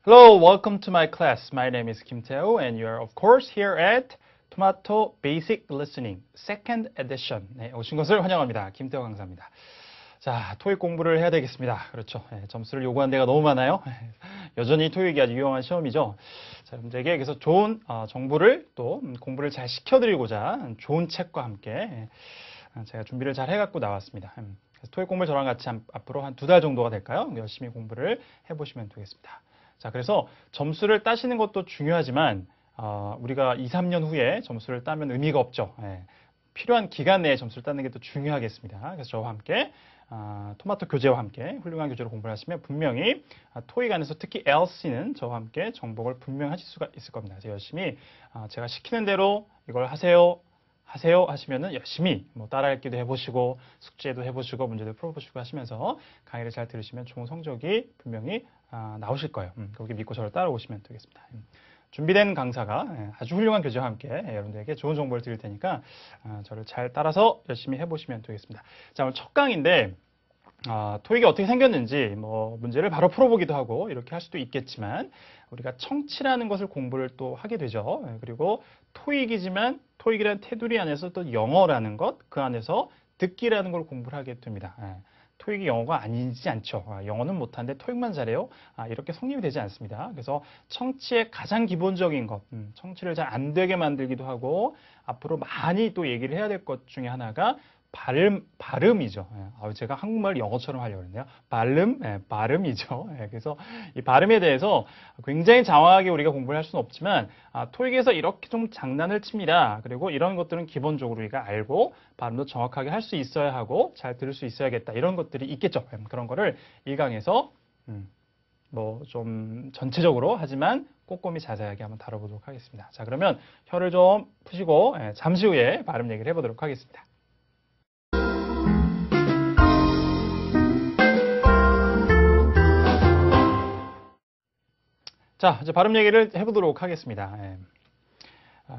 Hello, welcome to my class. My name is Kim Tae-ho and you are of course here at Tomato Basic Listening Second Edition. 네, 오신 것을 환영합니다. 김태호 강사입니다. 자, 토익 공부를 해야 되겠습니다. 그렇죠. 네, 점수를 요구하는 데가 너무 많아요. 여전히 토익이 아주 유용한 시험이죠. 자, 여러분들에게 그래서 좋은 정보를 또 공부를 잘 시켜드리고자 좋은 책과 함께 제가 준비를 잘 해갖고 나왔습니다. 그래서 토익 공부를 저랑 같이 앞으로 한 2달 정도가 될까요? 열심히 공부를 해보시면 되겠습니다. 자, 그래서 점수를 따시는 것도 중요하지만 우리가 2, 3년 후에 점수를 따면 의미가 없죠. 예, 필요한 기간 내에 점수를 따는 게 더 중요하겠습니다. 그래서 저와 함께 토마토 교재와 함께 훌륭한 교재로 공부를 하시면 분명히 토익 안에서 특히 LC는 저와 함께 정복을 분명 하실 수가 있을 겁니다. 그래서 열심히 제가 시키는 대로 이걸 하세요 하시면은 열심히 뭐 따라읽기도 해보시고 숙제도 해보시고 문제도 풀어보시고 하시면서 강의를 잘 들으시면 좋은 성적이 분명히 나오실 거예요. 거기 믿고 저를 따라오시면 되겠습니다. 준비된 강사가 아주 훌륭한 교재와 함께 여러분들에게 좋은 정보를 드릴 테니까 저를 잘 따라서 열심히 해보시면 되겠습니다. 자, 오늘 첫 강인데 토익이 어떻게 생겼는지 뭐 문제를 바로 풀어보기도 하고 이렇게 할 수도 있겠지만 우리가 청치라는 것을 공부를 또 하게 되죠. 그리고 토익이지만 토익이라는 테두리 안에서 또 영어라는 것, 그 안에서 듣기라는 걸 공부를 하게 됩니다. 토익이 영어가 아니지 않죠. 영어는 못하는데 토익만 잘해요. 이렇게 성립이 되지 않습니다. 그래서 청치의 가장 기본적인 것, 청치를 잘 안 되게 만들기도 하고 앞으로 많이 또 얘기를 해야 될 것 중에 하나가 발음이죠. 제가 한국말 영어처럼 하려고 했네요. 발음이죠. 그래서 이 발음에 대해서 굉장히 장황하게 우리가 공부를 할 수는 없지만 토익에서 이렇게 좀 장난을 칩니다. 그리고 이런 것들은 기본적으로 우리가 알고 발음도 정확하게 할 수 있어야 하고 잘 들을 수 있어야겠다. 이런 것들이 있겠죠. 그런 거를 이 강에서 뭐 좀 전체적으로 하지만 꼼꼼히 자세하게 한번 다뤄보도록 하겠습니다. 자, 그러면 혀를 좀 푸시고 잠시 후에 발음 얘기를 해보도록 하겠습니다. 자, 이제 발음 얘기를 해보도록 하겠습니다.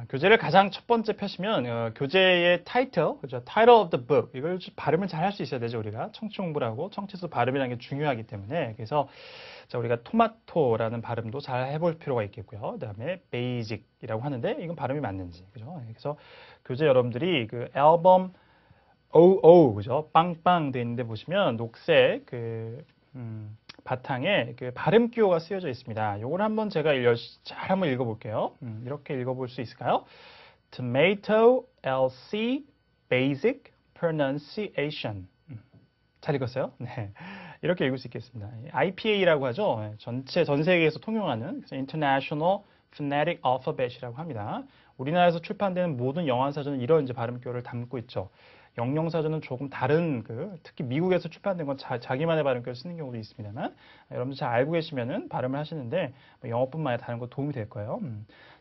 교재를 가장 첫 번째 펴시면 교재의 타이틀, 그죠? Title of the book. 이걸 발음을 잘 할 수 있어야 되죠. 우리가 청취 공부를 하고 청취에서 발음이라는 게 중요하기 때문에 그래서 자, 우리가 토마토라는 발음도 잘 해볼 필요가 있겠고요. 그다음에 basic이라고 하는데 이건 발음이 맞는지, 그죠? 그래서 교재 여러분들이 그 앨범 OO, 그죠? 빵빵 돼 있는데 보시면 녹색 바탕에 그 발음 기호가 쓰여져 있습니다. 요걸 한번 제가 잘 한번 읽어볼게요. 이렇게 읽어볼 수 있을까요? Tomato LC Basic Pronunciation. 잘 읽었어요? 네. 이렇게 읽을 수 있겠습니다. IPA라고 하죠. 전 세계에서 통용하는 International Phonetic Alphabet이라고 합니다. 우리나라에서 출판되는 모든 영어사전은 이런 이제 발음표를 담고 있죠. 영영사전은 조금 다른 특히 미국에서 출판된 건 자기만의 발음표를 쓰는 경우도 있습니다만 여러분들 잘 알고 계시면은 발음을 하시는데 뭐 영어뿐만 아니라 다른 거 도움이 될 거예요.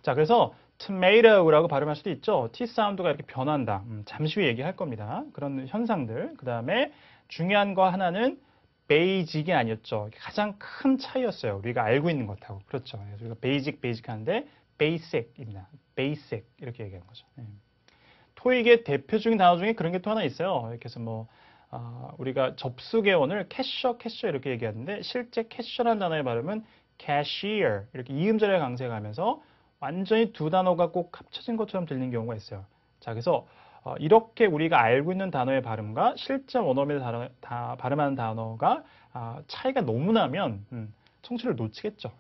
자, 그래서 tomato라고 발음할 수도 있죠. T 사운드가 이렇게 변한다. 잠시 후에 얘기할 겁니다. 그런 현상들. 그 다음에 중요한 거 하나는 베이직이 아니었죠. 가장 큰 차이였어요. 우리가 알고 있는 것하고. 그렇죠. 그래서 우리가 베이직 하는데 basic입니다. basic 이렇게 얘기하는 거죠. 토익의 대표적인 단어 중에 그런 게 또 하나 있어요. 이렇게 해서 뭐 우리가 접수개원을 캐셔 이렇게 얘기하는데 실제 캐셔라는 단어의 발음은 cashier 이렇게 이음절에 강세가면서 완전히 두 단어가 꼭 합쳐진 것처럼 들리는 경우가 있어요. 자, 그래서 이렇게 우리가 알고 있는 단어의 발음과 실제 원어민의 발음하는 단어가 차이가 너무 나면 청취를 놓치겠죠.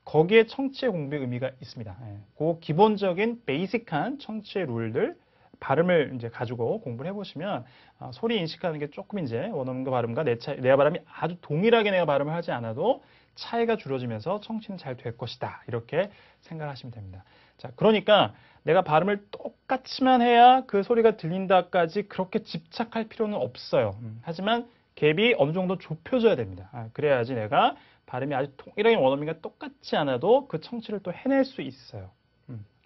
거기에 청취의 공부의 의미가 있습니다. 그 기본적인 베이직한 청취의 룰들 발음을 이제 가지고 공부를 해보시면 소리 인식하는 게 조금 이제 원어민과 발음과 내 발음이 아주 동일하게 내가 발음을 하지 않아도 차이가 줄어지면서 청취는 잘 될 것이다. 이렇게 생각하시면 됩니다. 자, 그러니까 내가 발음을 똑같이만 해야 그 소리가 들린다까지 그렇게 집착할 필요는 없어요. 하지만 갭이 어느 정도 좁혀져야 됩니다. 그래야지 내가 발음이 아주 동일하게 원어민과 똑같지 않아도 그 청취를 또 해낼 수 있어요.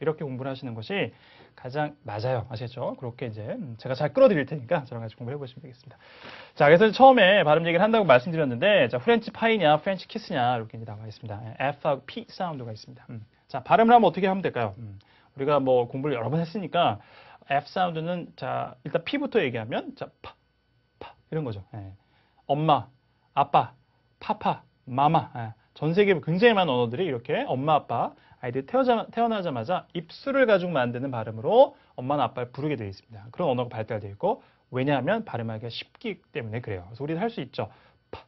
이렇게 공부를 하시는 것이 가장 맞아요. 아시겠죠? 그렇게 이제 제가 잘 끌어드릴 테니까 저랑 같이 공부를 해보시면 되겠습니다. 자, 그래서 처음에 발음 얘기를 한다고 말씀드렸는데 자, 프렌치 파이냐, 프렌치 키스냐 이렇게 이제 나와 있습니다. F하고 P 사운드가 있습니다. 자, 발음을 하면 어떻게 하면 될까요? 우리가 뭐 공부를 여러 번 했으니까 F 사운드는 자, 일단 P부터 얘기하면 자, 파 이런 거죠. 엄마, 아빠, 파파, 마마. 전 세계 굉장히 많은 언어들이 이렇게 엄마 아빠 아이들이 태어나자마자 입술을 가지고 만드는 발음으로 엄마나 아빠를 부르게 되어 있습니다. 그런 언어가 발달되어 있고 왜냐하면 발음하기가 쉽기 때문에 그래요. 그래서 우리도 할 수 있죠. 파,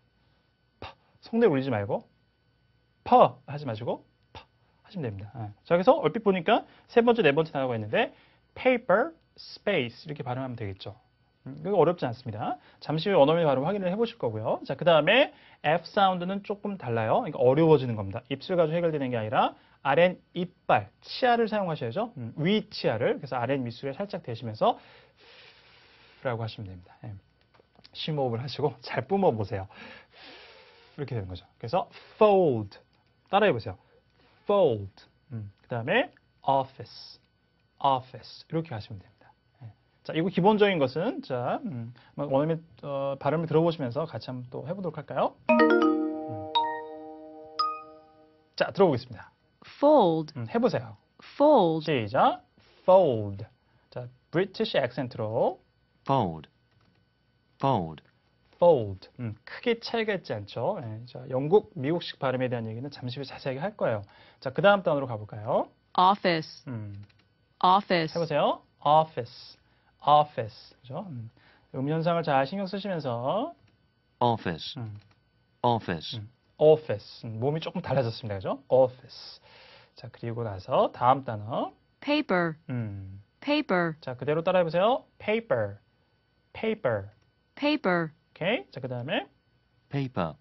파. 성대 울리지 말고 파 하지 마시고 파 하시면 됩니다. 자, 그래서 얼핏 보니까 세 번째, 네 번째 단어가 있는데 paper, space 이렇게 발음하면 되겠죠. 이거 어렵지 않습니다. 잠시 후에 원어민 발음 확인을 해보실 거고요. 자, 그 다음에 F 사운드는 조금 달라요. 그러니까 어려워지는 겁니다. 입술 가지고 해결되는 게 아니라 아랫 이빨, 치아를 사용하셔야죠. 위 치아를. 그래서 아랫 밑술에 살짝 대시면서 라고 하시면 됩니다. 심호흡을 하시고 잘 뿜어보세요. 이렇게 되는 거죠. 그래서 fold. 따라해보세요. fold. 그 다음에 office. office. 이렇게 하시면 됩니다. 자, 이거 기본적인 것은 자, 원어민 발음을 들어보시면서 같이 한번 또 해보도록 할까요? 자, 들어보겠습니다. fold, 해보세요. fold, 시작. fold. 자, 브리티시 액센트로 fold, fold, fold. 크게 차이가 있지 않죠? 자, 영국, 미국식 발음에 대한 얘기는 잠시 후에 자세하게 할 거예요. 자, 그 다음 단어로 가볼까요? office, office, 해보세요. office. office. 그죠? 현상을 잘 신경 쓰시면서 office, office, office. 몸이 조금 달라졌습니다. 그죠? office. 자, 그리고 나서 다음 단어. paper, paper, 자, 그대로 따라해 보세요. paper. paper. paper, 오케이. 자, 그다음에 paper,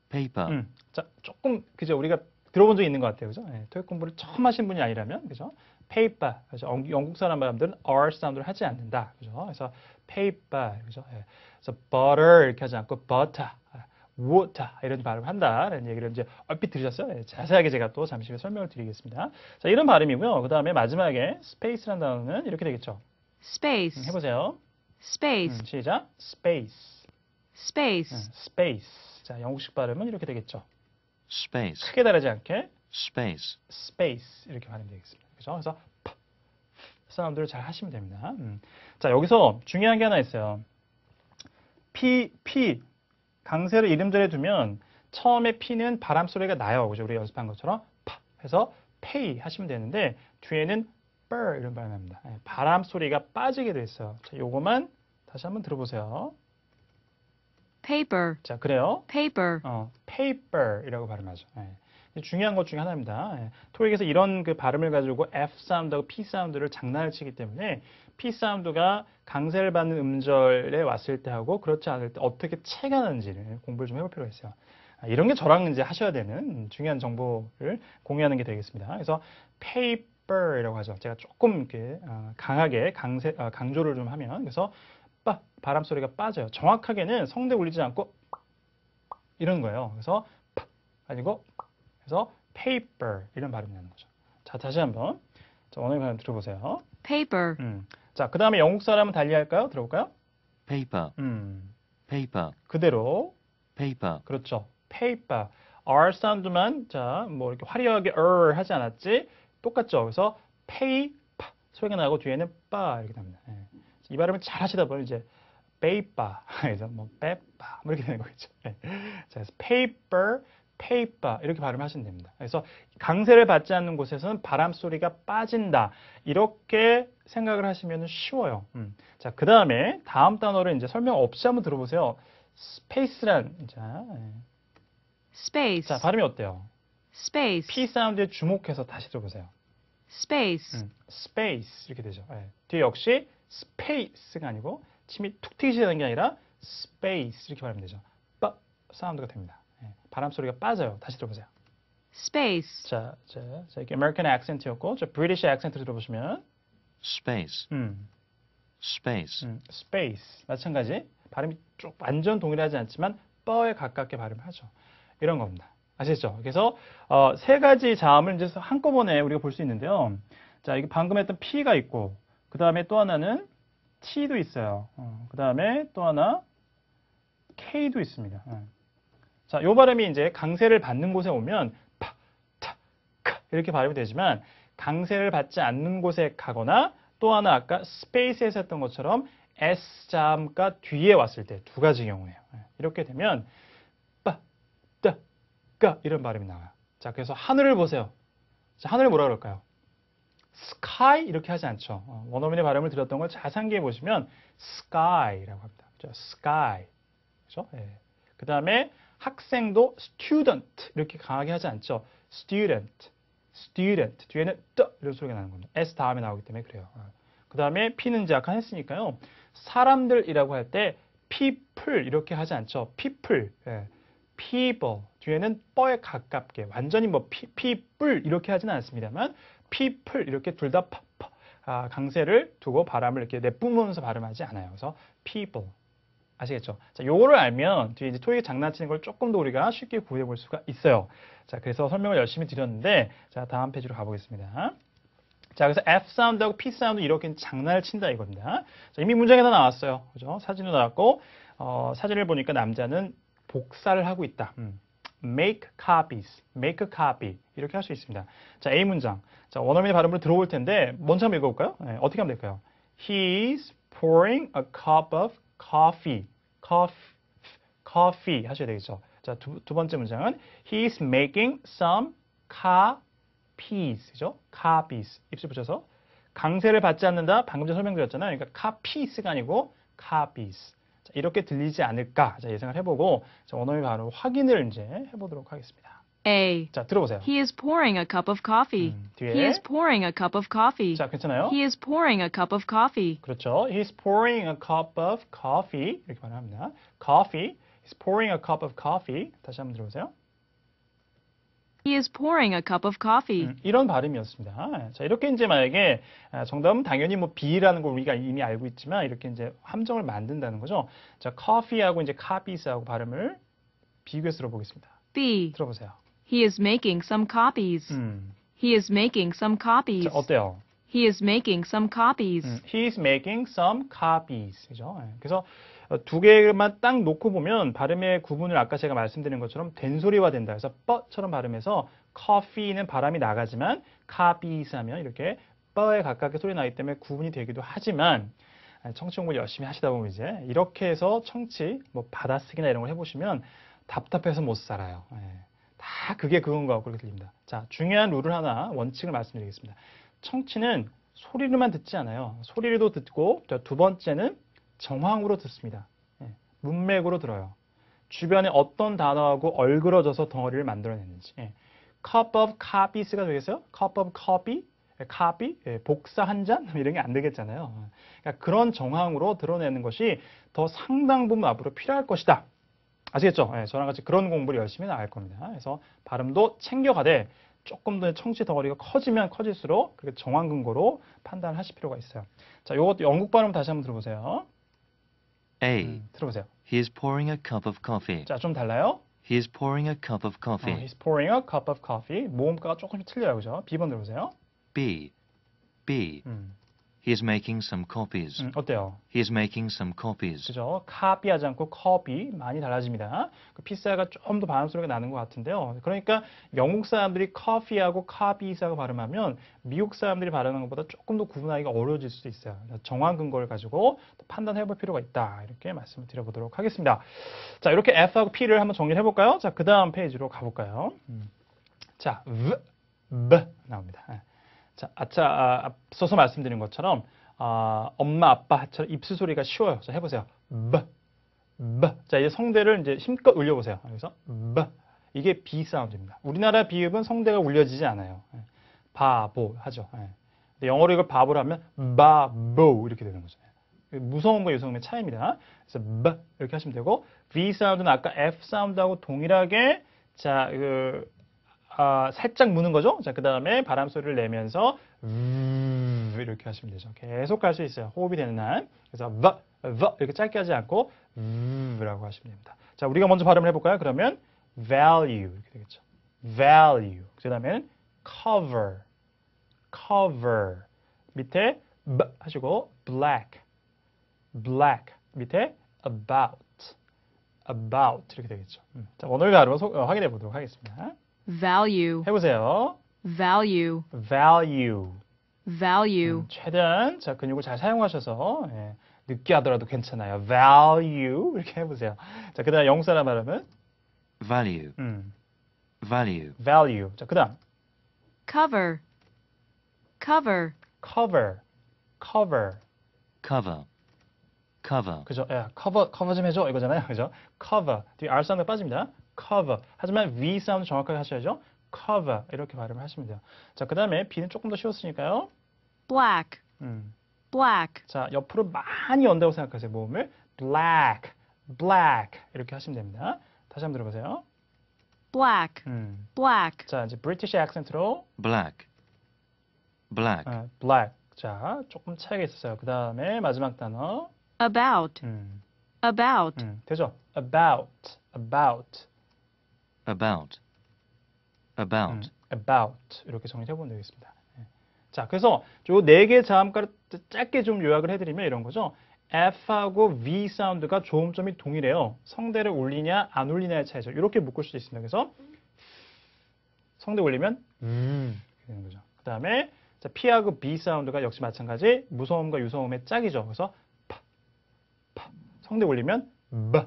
paper, 자, 조금 그죠? 우리가 들어본 적이 있는 것 같아요. 그죠? 토익 공부를 처음 하신 분이 아니라면 그죠? paper. 그죠? 영국 사람들은 R 사운드를 하지 않는다. 그죠? 그래서 paper. 그죠? 그래서 butter 이렇게 하지 않고 butter. water 이런 발음을 한다라는 얘기를 이제 얼핏 들으셨어요? 자세하게 제가 또 잠시 후에 설명을 드리겠습니다. 자, 이런 발음이고요. 그 다음에 마지막에 space라는 단어는 이렇게 되겠죠. space, 해보세요. space, 시작. space. space, space. 자, 영국식 발음은 이렇게 되겠죠. space, 크게 다르지 않게 space, space 이렇게 발음되겠습니다. 그죠? 그래서 파 사운드를 잘 하시면 됩니다. 자, 여기서 중요한 게 하나 있어요. P 강세를 이름절에 두면 처음에 P는 바람 소리가 나요. 그죠? 우리 연습한 것처럼 파 해서 pay 하시면 되는데 뒤에는 burr 이런 발음이 납니다. 바람 소리가 빠지게 돼 있어요. 자, 요거만 다시 한번 들어보세요. paper, 자, 그래요. paper, paper이라고 발음하죠. 중요한 것 중에 하나입니다. 토익에서 이런 그 발음을 가지고 F 사운드하고 P 사운드를 장난을 치기 때문에 P 사운드가 강세를 받는 음절에 왔을 때 하고 그렇지 않을 때 어떻게 체가 나는지를 공부를 좀 해볼 필요가 있어요. 이런 게 저랑 이제 하셔야 되는 중요한 정보를 공유하는 게 되겠습니다. 그래서 paper이라고 하죠. 제가 조금 이렇게 강하게 강조를 좀 하면 그래서 바람 소리가 빠져요. 정확하게는 성대 울리지 않고 이런 거예요. 그래서 아니고 그래서 paper 이런 발음이 나는 거죠. 자, 다시 한번 원어민 발음 들어보세요. paper, 자, 그 다음에 영국 사람은 달리 할까요? 들어볼까요? paper, paper, 그대로 paper, 그렇죠. paper R 사운드만 자, 뭐 이렇게 화려하게 하지 않았지? 똑같죠. 그래서 pay 소리가 나고 뒤에는 빠 이렇게 납니다. 이 발음을 잘 하시다 보면 이제 paper 그래서 뭐 빼빠 뭐 이렇게 되는 거겠죠. 자, 그래서 paper 이렇게 발음하시면 됩니다. 그래서 강세를 받지 않는 곳에서는 바람 소리가 빠진다. 이렇게 생각을 하시면 쉬워요. 자, 그 다음에 다음 단어를 이제 설명 없이 한번 들어보세요. space란 space, 자, 발음이 어때요? space, P 사운드에 주목해서 다시 들어보세요. space, space 이렇게 되죠. 뒤에 역시 space가 아니고 침이 툭 튀기시는 게 아니라 space 이렇게 발음이 되죠. 빠 사운드가 됩니다. 바람 소리가 빠져요. 다시 들어보세요. space, 자, 이게 American accent였고, 저 British accent 들어보시면, space, space, space 마찬가지 발음이 쭉 완전 동일하지 않지만 뻐에 가깝게 발음하죠. 이런 겁니다. 아시겠죠? 그래서 세 가지 자음을 이제 한꺼번에 우리가 볼 수 있는데요. 자, 이게 방금 했던 P가 있고, 그 다음에 또 하나는 T도 있어요. 그 다음에 또 하나 K도 있습니다. 자, 요 발음이 이제 강세를 받는 곳에 오면 파, 타, 카 이렇게 발음이 되지만 강세를 받지 않는 곳에 가거나 또 하나 아까 스페이스에서 했던 것처럼 S 자음가 뒤에 왔을 때 두 가지 경우예요. 이렇게 되면 빠, 따, 이런 발음이 나와요. 자, 그래서 하늘을 보세요. 자, 하늘을 뭐라 그럴까요? sky 이렇게 하지 않죠. 원어민의 발음을 들었던 걸 잘 상기해 보시면 sky라고 합니다. 그죠? sky. 그죠? 예. 그 다음에 학생도 student 이렇게 강하게 하지 않죠. student. 뒤에는 뜨 이런 소리가 나는 겁니다. s 다음에 나오기 때문에 그래요. 그 다음에 p는 이제 아까 했으니까요. 사람들이라고 할 때 people 이렇게 하지 않죠. people. 예. people. 뒤에는 뻐에 가깝게 완전히 뭐 people 이렇게 하지는 않습니다만 people 이렇게 둘 다 강세를 두고 발음을 이렇게 내뿜으면서 발음하지 않아요. 그래서 people. 아시겠죠? 자, 요거를 알면 뒤에 이제 토익 장난치는 걸 조금 더 우리가 쉽게 구해 볼 수가 있어요. 자, 그래서 설명을 열심히 드렸는데 자, 다음 페이지로 가보겠습니다. 자, 그래서 F 사운드하고 P 사운드 이렇게 장난을 친다 이겁니다. 자, 이미 문장에 다 나왔어요. 그죠? 사진도 나왔고 사진을 보니까 남자는 복사를 하고 있다. make copies, make a copy 이렇게 할 수 있습니다. 자, A 문장. 자, 원어민의 발음으로 들어볼 텐데 먼저 한번 읽어볼까요? 네, 어떻게 하면 될까요? He's pouring a cup of coffee 하셔야 되겠죠. 자, 두 번째 문장은 He's making some copies, 그죠? copies 입술 붙여서 강세를 받지 않는다. 방금 전에 설명드렸잖아요. 그러니까 copies가 아니고 copies. 자, 이렇게 들리지 않을까? 자, 예상을 해보고 자, 원어민 발음 확인을 이제 해보도록 하겠습니다. A. 자, 들어보세요. He is pouring a cup of coffee. 뒤에. He is pouring a cup of coffee. 자, 괜찮아요? He is pouring a cup of coffee. 그렇죠. He's pouring a cup of coffee. 이렇게 발음합니다. Coffee. He's pouring a cup of coffee. 다시 한번 들어보세요. He is pouring a cup of coffee. 이런 발음이었습니다. 자, 이렇게 이제 만약에 정답은 당연히 뭐 B라는 걸 우리가 이미 알고 있지만 이렇게 이제 함정을 만든다는 거죠. 자, coffee하고 이제 copies하고 발음을 비교해서 들어보겠습니다. B. 들어보세요. He is making some copies. He is making some copies. 자, 어때요? He is making some copies. He's making some copies. 그죠? 그래서 두 개만 딱 놓고 보면 발음의 구분을 아까 제가 말씀드린 것처럼 된소리화 된다. 그래서 뻐처럼 발음해서 coffee는 발음이 나가지만 copies 하면 이렇게 뻐에 가깝게 소리 나기 때문에 구분이 되기도 하지만 청취 공부를 열심히 하시다 보면 이제 이렇게 해서 청취, 뭐 받아쓰기나 이런 걸 해보시면 답답해서 못 살아요. 다 그게 그건 것 같고 그렇게 들립니다. 자, 중요한 룰을 하나, 원칙을 말씀드리겠습니다. 청취는 소리를만 듣지 않아요. 소리도 듣고 두 번째는 정황으로 듣습니다. 문맥으로 들어요. 주변에 어떤 단어하고 얼그러져서 덩어리를 만들어내는지. cup of copies가 되겠어요? cup of coffee? copy? 복사 한 잔? 이런 게 안 되겠잖아요. 그러니까 그런 정황으로 드러내는 것이 더 상당 부분 앞으로 필요할 것이다. 아시겠죠? 저랑 같이 그런 공부를 열심히 나갈 겁니다. 그래서 발음도 챙겨가되 조금 더 청취 덩어리가 커지면 커질수록 그렇게 정황 근거로 판단을 하실 필요가 있어요. 자, 이것도 영국 발음 다시 한번 들어보세요. A. 들어보세요. He is pouring a cup of coffee. 자, 좀 달라요. He is pouring a cup of coffee. He's pouring a cup of coffee. 모음가가 조금씩 틀려요, 그죠? B번 들어보세요. B. He is making some copies. 어때요? He is making some copies. 그죠? copy 하지 않고 copy 많이 달라집니다. 그 피사가 좀 더 발음 소리가 나는 것 같은데요. 그러니까 영국 사람들이 coffee하고 copies하고 발음하면 미국 사람들이 발음하는 것보다 조금 더 구분하기가 어려워질 수도 있어요. 정황 근거를 가지고 판단해 볼 필요가 있다. 이렇게 말씀을 드려보도록 하겠습니다. 자, 이렇게 F하고 P를 한번 정리해 볼까요? 자, 그 다음 페이지로 가볼까요? 자, V 나옵니다. 자, 앞서서 말씀드린 것처럼 엄마, 아빠처럼 입술 소리가 쉬워요. 자, 해보세요. 자, 이제 성대를 이제 힘껏 울려보세요. 그래서 이게 B 사운드입니다. 우리나라 비읍은 성대가 울려지지 않아요. 바보 하죠. 근데 영어로 이걸 바보로 하면 바보 이렇게 되는 거죠. 무성음과 유성음의 차이입니다. 그래서 이렇게 하시면 되고 V 사운드는 아까 F 사운드하고 동일하게 자, 살짝 무는 거죠. 자, 그 다음에 바람 소리를 내면서 이렇게 하시면 되죠. 계속 갈 수 있어요. 호흡이 되는 한. 그래서 이렇게 짧게 하지 않고 라고 하시면 됩니다. 자, 우리가 먼저 발음을 해볼까요? 그러면 value 이렇게 되겠죠. value. 그 다음에는 cover 밑에 하시고 black 밑에 about 이렇게 되겠죠. 자, 오늘 발음 확인해 보도록 하겠습니다. Value. 해보세요. Value. value. 최대한 자, 근육을 잘 사용하셔서 늦게 하더라도 괜찮아요. value 이렇게 해보세요. 자, 그 다음 영국 사람 발음은 Value. value, value. 자, 그다음 cover, cover, cover, cover. cover, cover, 그죠? 야, 커버 좀 해줘 이거잖아요. 그죠? cover. 뒤에 R 사운드 빠집니다. cover. 하지만 V 사운드 정확하게 하셔야죠. cover. 이렇게 발음을 하시면 돼요. 자, 그 다음에 B는 조금 더 쉬웠으니까요. black, black, 자, 옆으로 많이 연다고 생각하세요. 모음을 black, black 이렇게 하시면 됩니다. 다시 한번 들어보세요. black, black, 자, 이제 British accent로 black, black, black. 자, 조금 차이가 있었어요. 그 다음에 마지막 단어. about, about, 되죠? about, about. about, about, about 이렇게 정리해 보면 되겠습니다. 예. 자, 그래서 요 네 개 자음가를 짧게 좀 요약을 해드리면 이런 거죠. F하고 V 사운드가 조음점이 동일해요. 성대를 올리냐 안 올리냐의 차이죠. 이렇게 묶을 수도 있습니다. 그래서 성대 올리면 이렇게 되는 거죠. 그 다음에 P하고 B 사운드가 역시 마찬가지 무서움과 유서음의 짝이죠. 그래서 파, 파. 성대 올리면 바,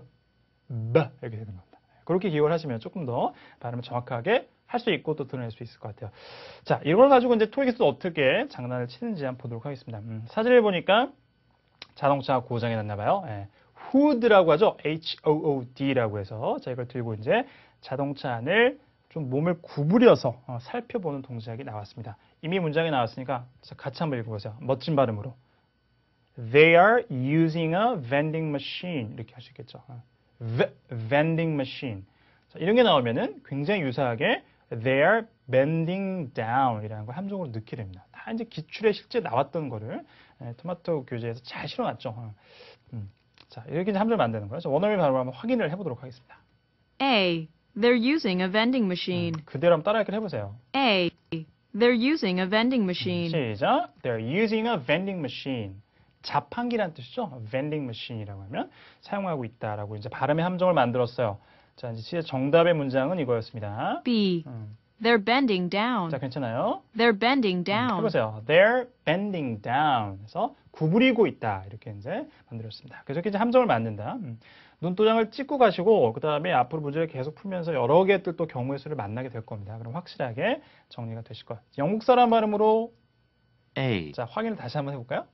바 이렇게 되는 겁니다. 그렇게 기억을 하시면 조금 더 발음을 정확하게 할 수 있고 또 드러낼 수 있을 것 같아요. 자, 이걸 가지고 이제 토익에서 어떻게 장난을 치는지 한번 보도록 하겠습니다. 사진을 보니까 자동차가 고장이 났나 봐요. 예. hood라고 하죠. HOOD라고 해서 자, 이걸 들고 이제 자동차 안을 좀 몸을 구부려서 살펴보는 동작이 나왔습니다. 이미 문장이 나왔으니까 같이 한번 읽어보세요. 멋진 발음으로. They are using a vending machine. 이렇게 할 수 있겠죠. vending machine. 자, 이런 게 나오면은 굉장히 유사하게 they are bending down 이라는 걸 함정으로 넣게 됩니다. 다 이제 기출에 실제 나왔던 거를 토마토 교재에서 잘 실어놨죠. 자, 이렇게 이제 함정을 만드는 거예요. 원어민 발음을 한번 확인을 해보도록 하겠습니다. A. They're using a vending machine. 그대로 한번 따라 읽기를 해보세요. A. They're using a vending machine. 시작. They're using a vending machine. 자판기란 뜻이죠. vending machine이라고 하면 사용하고 있다라고 이제 발음의 함정을 만들었어요. 자, 이제 진짜 정답의 문장은 이거였습니다. B. They're bending down. 자, 괜찮아요? They're bending down. 해보세요. They're bending down. 그래서 구부리고 있다. 이렇게 이제 만들었습니다. 그래서 이렇게 이제 함정을 만든다. 눈도장을 찍고 가시고 그 다음에 앞으로 문제를 계속 풀면서 여러 개들 또 경우의 수를 만나게 될 겁니다. 그럼 확실하게 정리가 되실 거예요. 영국 사람 발음으로 A. 자, 확인을 다시 한번 해볼까요?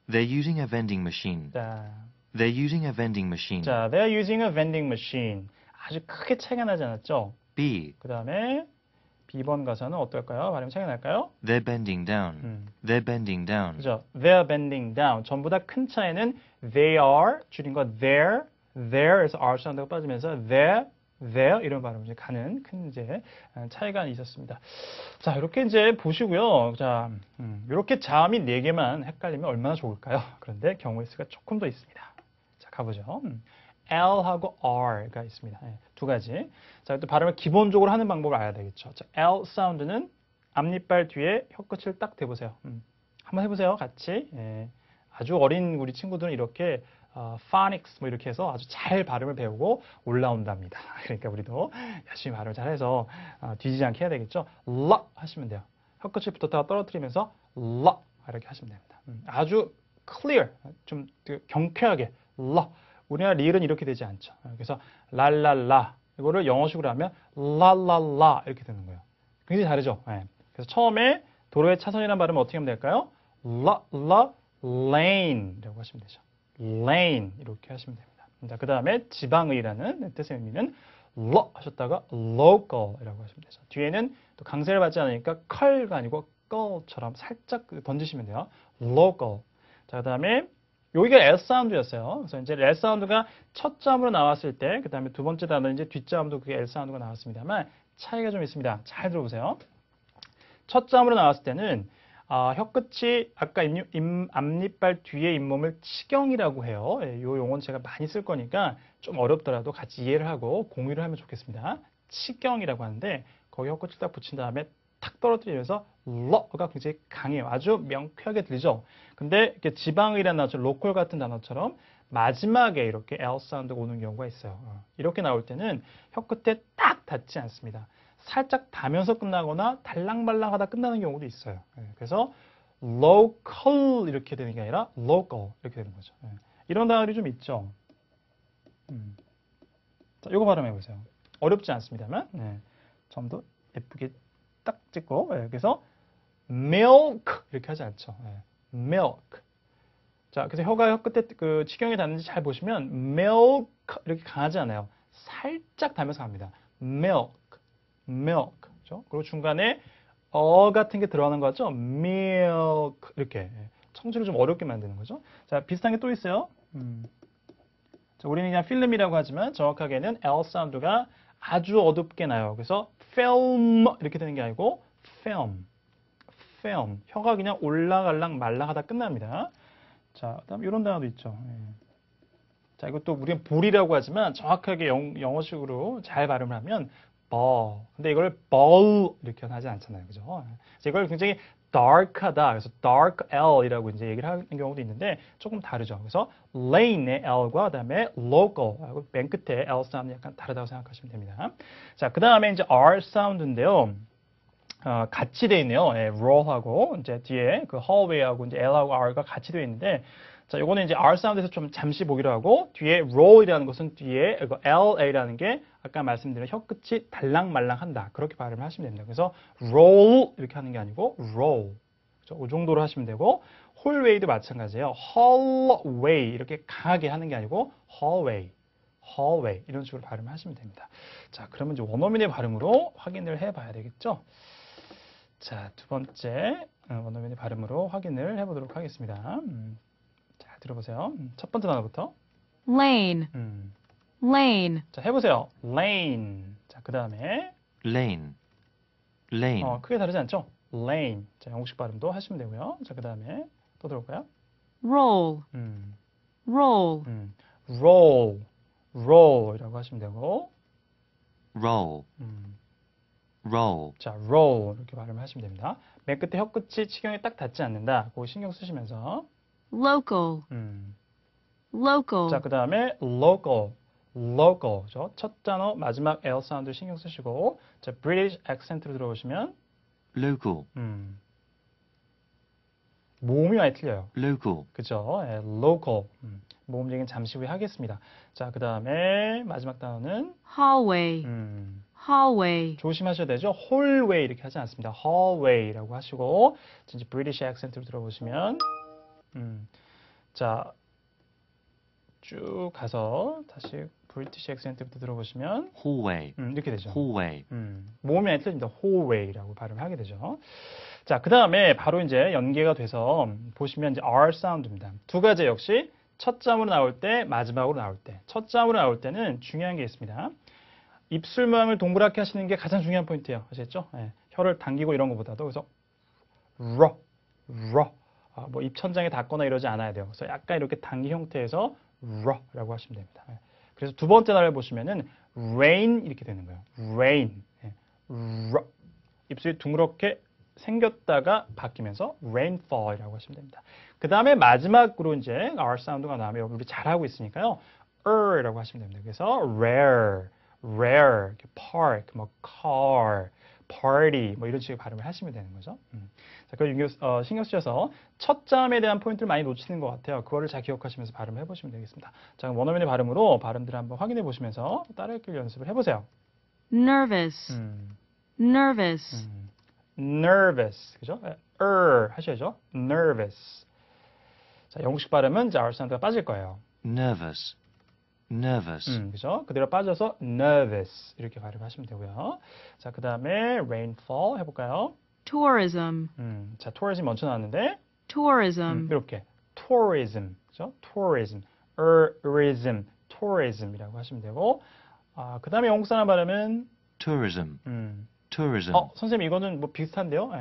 They're using a vending machine. 자, They're using a vending machine. 자, they're using a vending machine. 아주 크게 차이가 나지 않았죠? B. 그 다음에 B번 가사는 어떨까요? 발음 차이가 날까요? They're bending down. They're bending down. 그죠? They're bending down. 전부 다 큰 차이는 they are 줄인 거 there에서 R 사운드가 빠지면서 there 이런 발음을 이제 가는 큰 이제 차이가 있었습니다. 자, 이렇게 이제 보시고요. 자, 이렇게 자음이 4개만 헷갈리면 얼마나 좋을까요? 그런데 경우의 수가 조금 더 있습니다. 자, 가보죠. L하고 R가 있습니다. 네, 두 가지. 자, 또 발음을 기본적으로 하는 방법을 알아야 되겠죠. 자, L 사운드는 앞니빨 뒤에 혀끝을 딱 대보세요. 한번 해보세요. 같이. 예, 아주 어린 우리 친구들은 이렇게 phonics 뭐 이렇게 해서 아주 잘 발음을 배우고 올라온답니다. 그러니까 우리도 열심히 발음을 잘해서 뒤지지 않게 해야 되겠죠. 라 하시면 돼요. 혀끝을 붙었다가 떨어뜨리면서 라 이렇게 하시면 됩니다. 아주 clear, 좀 경쾌하게 라. 우리나라 리을은 이렇게 되지 않죠. 그래서 랄랄라 이거를 영어식으로 하면 랄랄라 이렇게 되는 거예요. 굉장히 다르죠. 네. 그래서 처음에 도로의 차선이라는 발음은 어떻게 하면 될까요? lane이라고 하시면 되죠. lane 이렇게 하시면 됩니다. 자, 그 다음에 지방의라는 뜻의 의미는 하셨다가 local이라고 하시면 되죠. 뒤에는 또 강세를 받지 않으니까 컬가 아니고 걸처럼 살짝 던지시면 돼요. local. 자, 그 다음에 여기가 L 사운드였어요. 그래서 이제 L 사운드가 첫 자음으로 나왔을 때, 그 다음에 두 번째 단어 이제 뒷자음도 그게 L 사운드가 나왔습니다만 차이가 좀 있습니다. 잘 들어보세요. 첫 자음으로 나왔을 때는 혀끝이 아까 앞니빨 뒤에 잇몸을 치경이라고 해요. 이 용어는 제가 많이 쓸 거니까 좀 어렵더라도 같이 이해를 하고 공유를 하면 좋겠습니다. 치경이라고 하는데 거기 혀끝을 딱 붙인 다음에 탁 떨어뜨리면서 러가 굉장히 강해요. 아주 명쾌하게 들리죠. 근데 이렇게 지방이라는 단어처럼 로컬 같은 단어처럼 마지막에 이렇게 L 사운드가 오는 경우가 있어요. 이렇게 나올 때는 혀끝에 딱 닿지 않습니다. 살짝 닿으면서 끝나거나 달랑말랑하다 끝나는 경우도 있어요. 그래서 local 이렇게 되는 게 아니라 local 이렇게 되는 거죠. 이런 단어들이 좀 있죠. 자, 이거 발음해 보세요. 어렵지 않습니다만. 점도 예쁘게 딱 찍고 그래서 milk 이렇게 하지 않죠. milk. 자, 그래서 혀가 혀 끝에 그 치경에 닿는지 잘 보시면 milk 이렇게 강하지 않아요. 살짝 닿으면서 갑니다. milk, milk. 그렇죠? 그리고 중간에 같은 게 들어가는 거 같죠? milk 이렇게 청주를 좀 어렵게 만드는 거죠. 자, 비슷한 게 또 있어요. 자, 우리는 그냥 필름이라고 하지만 정확하게는 L 사운드가 아주 어둡게 나요. 그래서 film 이렇게 되는 게 아니고 film, film. 혀가 그냥 올라갈랑 말랑하다 끝납니다. 자, 그다음 이런 단어도 있죠. 자, 이것도 우리는 볼이라고 하지만 정확하게 영어식으로 잘 발음을 하면 ball. 근데 이걸 ball 이렇게 하지 않잖아요. 그죠? 그래서 이걸 굉장히 dark하다. 그래서 dark L이라고 이제 얘기를 하는 경우도 있는데 조금 다르죠. 그래서 lane의 L과 그다음에 local, 맨 끝에 L 사운드 약간 다르다고 생각하시면 됩니다. 자, 그다음에 이제 R 사운드인데요. 같이 돼 있네요. roll하고 이제 뒤에 그 hallway하고 이제 L하고 R가 같이 돼 있는데 자, 요거는 이제 R 사운드에서 좀 잠시 보기로 하고 뒤에 roll이라는 것은 뒤에 이거 LA라는 게 아까 말씀드린 혀 끝이 달랑말랑한다. 그렇게 발음을 하시면 됩니다. 그래서 roll 이렇게 하는 게 아니고 roll. 그렇죠? 이 정도로 하시면 되고 hallway도 마찬가지예요. hallway 이렇게 강하게 하는 게 아니고 hallway. hallway 이런 식으로 발음을 하시면 됩니다. 자, 그러면 이제 원어민의 발음으로 확인을 해 봐야 되겠죠? 자, 두 번째 원어민의 발음으로 확인을 해 보도록 하겠습니다. 잘 들어보세요. 첫 번째 단어부터. lane, lane, 자, 해보세요. lane. 자, 그 다음에 lane, lane, 크게 다르지 않죠? lane. 자, 영국식 발음도 하시면 되고요. 자, 그 다음에 또 들어볼까요? roll, roll, roll, roll이라고 하시면 되고, roll, roll, 자, roll 이렇게 발음을 하시면 됩니다. 맨 끝에 혀 끝이 치경에 딱 닿지 않는다. 그거 신경 쓰시면서, local, local, 자, 그 다음에 local, local죠. 첫 단어 마지막 L 사운드 신경 쓰시고, 자, British accent로 들어오시면, local, 모음이 많이 틀려요. local, 그죠? local. 모음 얘기는 잠시 후에 하겠습니다. 자, 그 다음에 마지막 단어는 hallway, hallway, 조심하셔야 되죠. hallway 이렇게 하지 않습니다. hallway라고 하시고 이제 British accent로 들어보시면 자, 쭉 가서 다시 British accent부터 들어보시면 hallway, 이렇게 되죠. hallway, 모음이 많이 틀립니다. hallway라고 발음을 하게 되죠. 자, 그 다음에 바로 이제 연계가 돼서 보시면 이제 R 사운드입니다. 두 가지 역시 첫 자음으로 나올 때, 마지막으로 나올 때. 첫 자음으로 나올 때는 중요한 게 있습니다. 입술 모양을 동그랗게 하시는 게 가장 중요한 포인트예요. 아시겠죠? 혀를 당기고 이런 것보다도 그래서 뭐 입천장에 닿거나 이러지 않아야 돼요. 그래서 약간 이렇게 당기 형태에서 라고 하시면 됩니다. 그래서 두 번째 단어를 보시면은 rain 이렇게 되는 거예요. rain. 입술이 둥그렇게 생겼다가 바뀌면서 rainfall이라고 하시면 됩니다. 그 다음에 마지막으로 이제 R 사운드가 나오면 우리 잘하고 있으니까요. 라고 하시면 됩니다. 그래서 rare, 이렇게 park, 뭐 car, party 뭐 이런 식의 발음을 하시면 되는 거죠. 자, 그걸 신경 쓰셔서 첫 자음에 대한 포인트를 많이 놓치는 것 같아요. 그거를 잘 기억하시면서 발음을 해보시면 되겠습니다. 자, 그럼 원어민의 발음으로 발음들을 한번 확인해 보시면서 따라했길 연습을 해보세요. nervous, nervous, nervous, 그죠? 하셔야죠. nervous. 자, 영국식 발음은 이제 R 사운드가 빠질 거예요. nervous, nervous, 그죠? 그대로 빠져서 nervous 이렇게 발음하시면 되고요. 자, 그 다음에 rainfall 해볼까요? tourism, 자, tourism 먼저 나왔는데 tourism, 이렇게 tourism, 그죠? tourism, tourism이라고 하시면 되고, 그 다음에 영국 사람 발음은 tourism, tourism, 선생님 이거는 뭐 비슷한데요?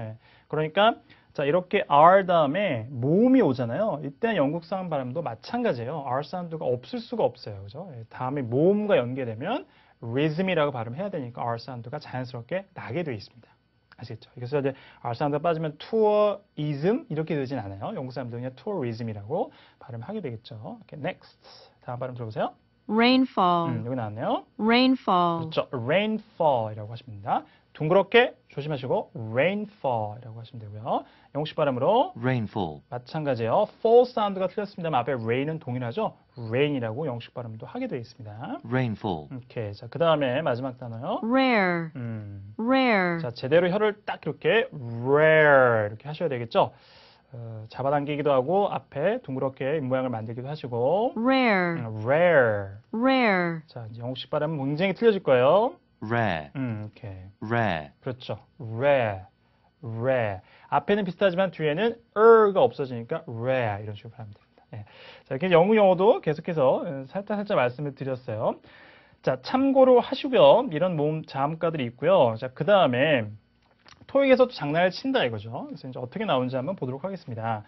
그러니까 자, 이렇게 R 다음에 모음이 오잖아요. 이때 영국 사람 발음도 마찬가지예요. R 사운드가 없을 수가 없어요. 그죠? 다음에 모음과 연계되면 rhythm이라고 발음해야 되니까 R 사운드가 자연스럽게 나게 되어 있습니다. 아시겠죠? 그래서 이제 R 사운드가 빠지면 tourism 이렇게 되진 않아요. 영국 사람들은 그냥 tourism이라고 발음하게 되겠죠. Okay, next. 다음 발음 들어보세요. rainfall, 여기 나왔네요. rainfall, 그렇죠. rainfall이라고 하십니다. 둥그렇게 조심하시고 rainfall이라고 하시면 되고요. 영국식 발음으로 rainfall, 마찬가지예요. fall 사운드가 틀렸습니다만 앞에 rain은 동일하죠. rain이라고 영국식 발음도 하게 되어 있습니다. rainfall, 오케이. 자, 그 다음에 마지막 단어요. rare, rare, 자, 제대로 혀를 딱 이렇게 rare 이렇게 하셔야 되겠죠. 잡아당기기도 하고 앞에 둥그렇게 입모양을 만들기도 하시고 rare, rare. rare, 자, 이제 영국식 발음은 굉장히 틀려질 거예요. rare, 오케이. rare, 그렇죠. rare, rare. 앞에는 비슷하지만 뒤에는 er가 없어지니까 rare 이런 식으로 하면 됩니다. 예. 자, 이렇게 영어도 계속해서 살짝 말씀을 드렸어요. 자, 참고로 하시고요. 이런 모음 자음가들이 있고요. 자, 그 다음에 토익에서도 장난을 친다 이거죠. 그래서 이제 어떻게 나오는지 한번 보도록 하겠습니다.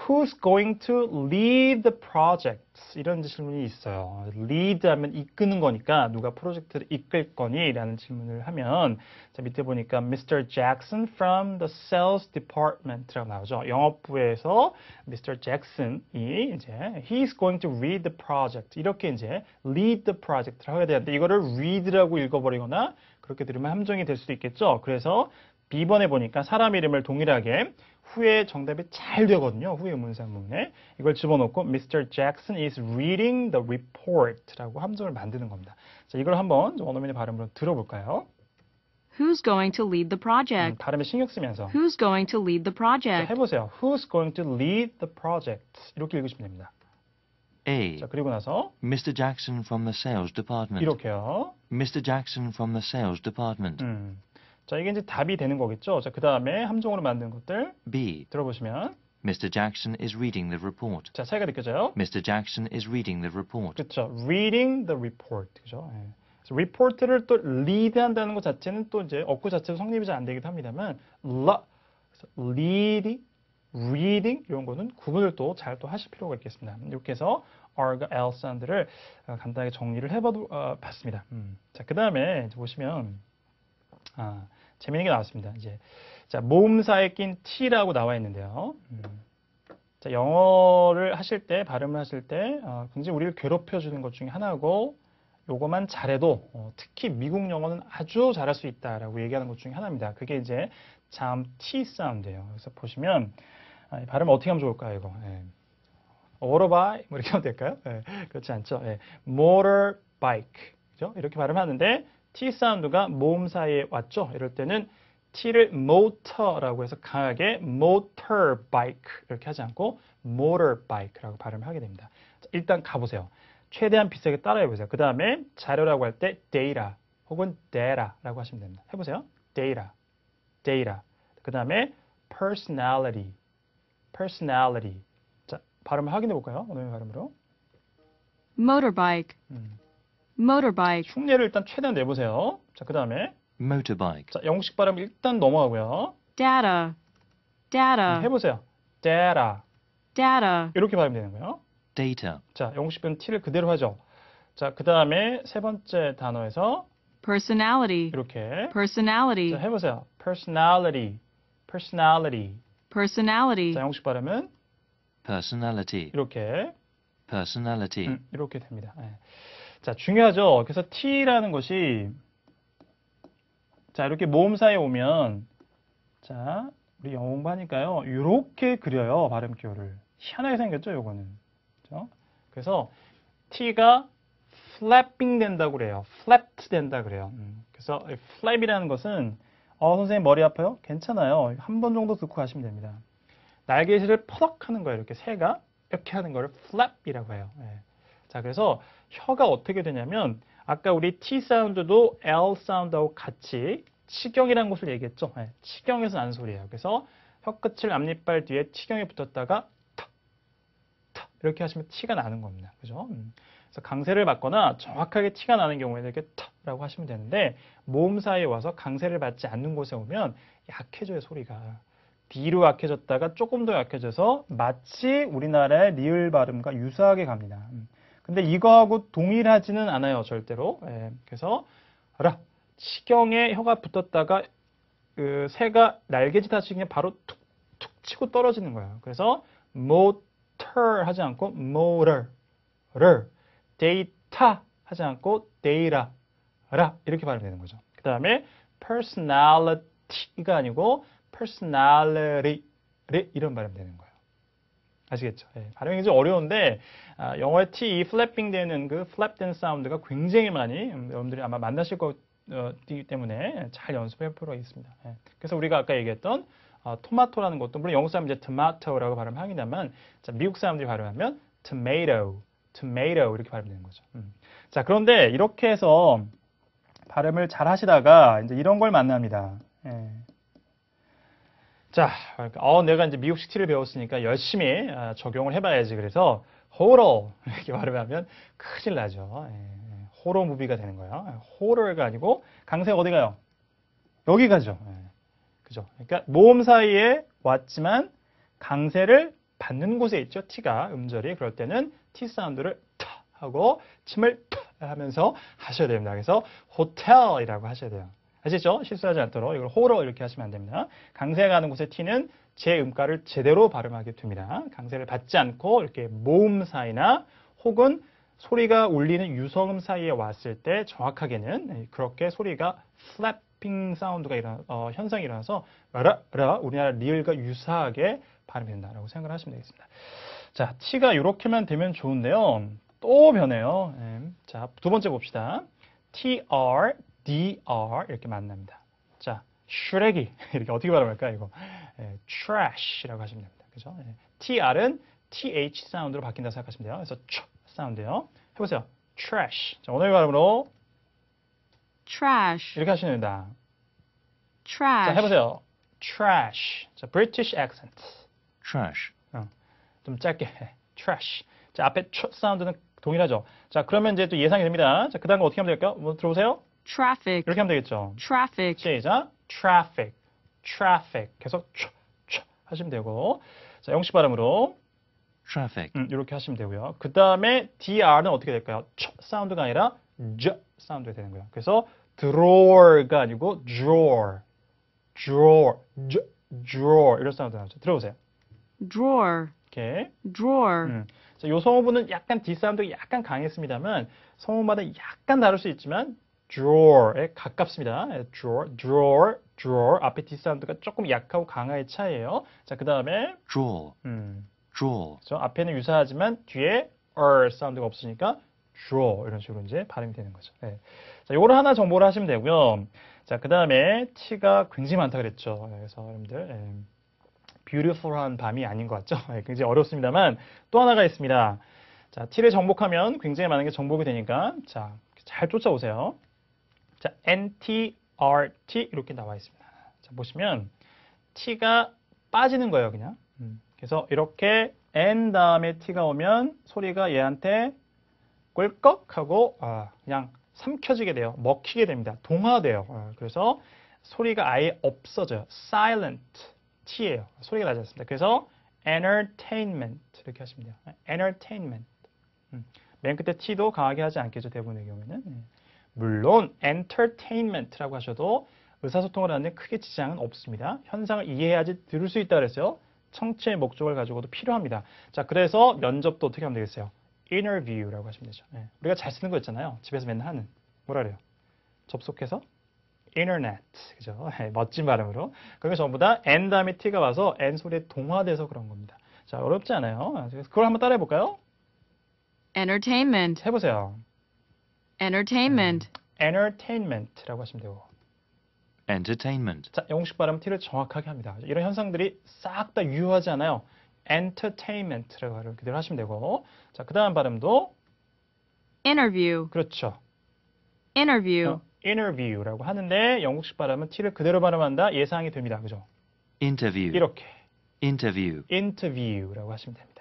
Who's going to lead the project? 이런 질문이 있어요. lead 하면 이끄는 거니까 누가 프로젝트를 이끌 거니? 라는 질문을 하면 자, 밑에 보니까 Mr. Jackson from the sales department라고 나오죠. 영업부에서 Mr. Jackson이 이제 He's going to lead the project. 이렇게 이제 lead the project를 하게 되는데 이거를 read라고 읽어버리거나 그렇게 들으면 함정이 될 수도 있겠죠. 그래서 B번에 보니까 사람 이름을 동일하게 후에 정답이 잘 되거든요. 후에 문장문에 이걸 집어넣고 Mr. Jackson is reading the report라고 함정을 만드는 겁니다. 자, 이걸 한번 원어민의 발음으로 들어볼까요? Who's going to lead the project? 발음에 신경 쓰면서 Who's going to lead the 자, project? 해보세요. Who's going to lead the project? 이렇게 읽으시면 됩니다. A, 자, 그리고 나서 Mr. Jackson from the sales department, 이렇게요. Mr. Jackson from the sales department, 자, 이게 이제 답이 되는 거겠죠. 자, 그 다음에 함정으로 만든 것들 B, 들어보시면 Mr. Jackson is reading the report, 자, 차이가 느껴져요. Mr. Jackson is reading the report, 그렇죠. Reading the report. 그죠? 예. 그래서 report를 또 lead 한다는 것 자체는 또 이제 어구 자체로 성립이 잘 안 되기도 합니다만 그래서 leading, reading 이런 거는 구분을 또 잘 또 하실 필요가 있겠습니다. 이렇게 해서 R과 L 사운드를 간단하게 정리를 해봐도 봤습니다. 자, 그 다음에 보시면 재미있는 게 나왔습니다. 이제 자, 모음사에 낀 T라고 나와 있는데요. 자, 영어를 하실 때 발음을 하실 때 굉장히 우리를 괴롭혀 주는 것 중에 하나고 요거만 잘해도 특히 미국 영어는 아주 잘할 수 있다라고 얘기하는 것 중에 하나입니다. 그게 이제 자음 T 사운드예요. 그래서 보시면 이 발음 어떻게 하면 좋을까요, 이거? 예. 오토바이 뭐 이렇게 하면 될까요? 예. 그렇지 않죠. 예. motorbike 그죠? 이렇게 발음하는데 T 사운드가 모음 사이에 왔죠. 이럴 때는 T를 motor라고 해서 강하게 motorbike 이렇게 하지 않고 motorbike라고 발음을 하게 됩니다. 자, 일단 가보세요. 최대한 비슷하게 따라해보세요. 그 다음에 자료라고 할 때 data 혹은 data라고 하시면 됩니다. 해보세요. data, data. 그 다음에 personality, personality. 자, 발음을 확인해 볼까요? 오늘 발음으로. Motorbike, motorbike, 흉내를 일단 최대한 내보세요. 자, 그 다음에 motorbike, 자, 영식 발음 일단 넘어가고요. data, data, 해보세요. data. data, 이렇게 발음되는 거예요. data, 자, 영국식은 T를 그대로 하죠. 자, 그 다음에 세 번째 단어에서 personality, 이렇게. personality, 자, 해보세요. personality, personality. personality, 자, 영국식 발음은 personality, 이렇게. personality, 이렇게 됩니다. 예. 자, 중요하죠. 그래서 T라는 것이 자, 이렇게 모음 사이에 오면 자, 우리 영어 공부하니까요. 이렇게 그려요. 발음 기호를. 희한하게 생겼죠, 요거는. 그렇죠? 그래서 T가 flapping 된다고 그래요. flapped 된다 그래요. 그래서 flap이라는 것은 선생님 머리 아파요? 괜찮아요. 한 번 정도 듣고 가시면 됩니다. 날개질을 퍼덕 하는 거예요. 이렇게 새가 이렇게 하는 거를 flap이라고 해요. 예. 자, 그래서 혀가 어떻게 되냐면 아까 우리 T 사운드도 L 사운드하고 같이 치경이라는 것을 얘기했죠. 예. 치경에서 나는 소리예요. 그래서 혀끝을 앞니빨 뒤에 치경이 붙었다가 턱, 턱 이렇게 하시면 T가 나는 겁니다. 그죠? 그래서 강세를 받거나 정확하게 T가 나는 경우에는 이렇게 턱라고 하시면 되는데 모음 사이에 와서 강세를 받지 않는 곳에 오면 약해져요, 소리가. D로 약해졌다가 조금 더 약해져서 마치 우리나라의 리을 발음과 유사하게 갑니다. 근데 이거하고 동일하지는 않아요, 절대로. 예, 그래서 치경에 혀가 붙었다가 그 새가 날개짓 하시 그냥 바로 툭툭 치고 떨어지는 거예요. 그래서 motor 하지 않고 motor, data 하지 않고 data 이렇게 발음되는 거죠. 그 다음에 personality가 아니고 personality 이런 발음 되는 거예요. 아시겠죠? 예, 발음이 굉장히 어려운데 영어의 T, 플랩핑 되는 그 플랩된 사운드가 굉장히 많이 여러분들이 아마 만나실 거기 때문에 잘 연습해 보도록 하겠습니다. 예, 그래서 우리가 아까 얘기했던 토마토라는 것도 물론 영국 사람은 이제 tomato라고 발음하기다만 미국 사람들이 발음하면 tomato 이렇게 발음되는 거죠. 자, 그런데 이렇게 해서 발음을 잘 하시다가 이제 이런 걸 만납니다. 예. 자, 내가 이제 미국식 T를 배웠으니까 열심히 적용을 해봐야지. 그래서 호러 이렇게 발음하면 큰일 나죠. 예. 호러 무비가 되는 거예요. 호러가 아니고 강세가 어디 가요? 여기 가죠. 예. 그죠? 그러니까 모음 사이에 왔지만 강세를 받는 곳에 있죠. T가 음절이. 그럴 때는 T 사운드를 타 하고 침을 타 하면서 하셔야 됩니다. 그래서 호텔이라고 하셔야 돼요. 아시죠? 실수하지 않도록 이걸 호러 이렇게 하시면 안 됩니다. 강세가 가는 곳에 T는 제 음가를 제대로 발음하게 됩니다. 강세를 받지 않고 이렇게 모음 사이나 혹은 소리가 울리는 유성음 사이에 왔을 때 정확하게는 그렇게 소리가 플래핑 사운드가 현상이 일어나서 우리나라 리을과 유사하게 발음이 된다라고 생각을 하시면 되겠습니다. 자, T가 이렇게만 되면 좋은데요. 또 변해요. 자, 두 번째 봅시다. TR, DR 이렇게 만납니다. 자, 쓰레기 이렇게 어떻게 발음할까 이거? trash라고 하시면 됩니다. 그죠? TR은 TH 사운드로 바뀐다 생각하시면 돼요. 그래서 촤 사운드요. 해보세요. trash. 자, 오늘 발음으로 trash, 이렇게 하시면 됩니다. 자, trash, 해보세요. trash. 자, British accent. trash, 좀 짧게 해. trash. 자, 앞에 촤 사운드는 동일하죠. 자, 그러면 이제 또 예상이 됩니다. 자, 그 다음 거 어떻게 하면 될까요? 뭐 들어보세요. traffic, 이렇게 하면 되겠죠. traffic, 시작. traffic. 계속 촤 하시면 되고. 자, 영식 발음으로 traffic, 이렇게 하시면 되고요. 그 다음에 DR는 어떻게 될까요? 촤 사운드가 아니라 j 사운드가 되는 거예요. 그래서 drawer가 아니고 drawer 이런 사운드 나오죠. 들어보세요. drawer, 이렇게. drawer, 자, 요 성우분은 약간 D 사운드가 약간 강했습니다만 성우마다 약간 다를 수 있지만 drawer에 가깝습니다. drawer 앞에 D 사운드가 조금 약하고 강화의 차이예요. 자, 그 다음에 drawl, drawl, 그렇죠? 앞에는 유사하지만 뒤에 R 사운드가 없으니까 draw 이런 식으로 이제 발음이 되는 거죠. 네. 자, 요거를 하나 정보를 하시면 되고요. 자, 그 다음에 T가 굉장히 많다 그랬죠. 그래서 여러분들 beautiful한 밤이 아닌 것 같죠? 굉장히 어렵습니다만 또 하나가 있습니다. 자, T를 정복하면 굉장히 많은 게 정복이 되니까 자, 잘 쫓아오세요. 자, NTRT 이렇게 나와 있습니다. 자, 보시면 T가 빠지는 거예요, 그냥. 그래서 이렇게 N 다음에 T가 오면 소리가 얘한테 꿀꺽하고 그냥 삼켜지게 돼요. 먹히게 됩니다. 동화돼요. 그래서 소리가 아예 없어져요. silent T예요. 소리가 나지 않습니다. 그래서 entertainment 이렇게 하시면 돼요. entertainment. 맨 끝에 T도 강하게 하지 않겠죠. 대부분의 경우에는. 물론 entertainment라고 하셔도 의사소통을 하는데 크게 지장은 없습니다. 현상을 이해해야지 들을 수 있다 그랬어요. 청취의 목적을 가지고도 필요합니다. 자, 그래서 면접도 어떻게 하면 되겠어요? interview라고 하시면 되죠. 우리가 잘 쓰는 거 있잖아요. 집에서 맨날 하는. 뭐라 그래요? 접속해서 internet. 그죠? 멋진 발음으로. 그게 전부 다 N 다음에 T가 와서 N 소리에 동화돼서 그런 겁니다. 자, 어렵지 않아요. 그래서 그걸 한번 따라해 볼까요? entertainment, 해보세요. entertainment, entertainment라고 하시면 되고. entertainment, 자, 영국식 발음 T를 정확하게 합니다. 이런 현상들이 싹 다 유효하지 않아요. entertainment라고 발음 그대로 하시면 되고. 자, 그 다음 발음도 interview, 그렇죠. interview, interview라고 하는데 영국식 발음은 T를 그대로 발음한다 예상이 됩니다. 그죠? interview, 이렇게 interview, interview라고 하시면 됩니다.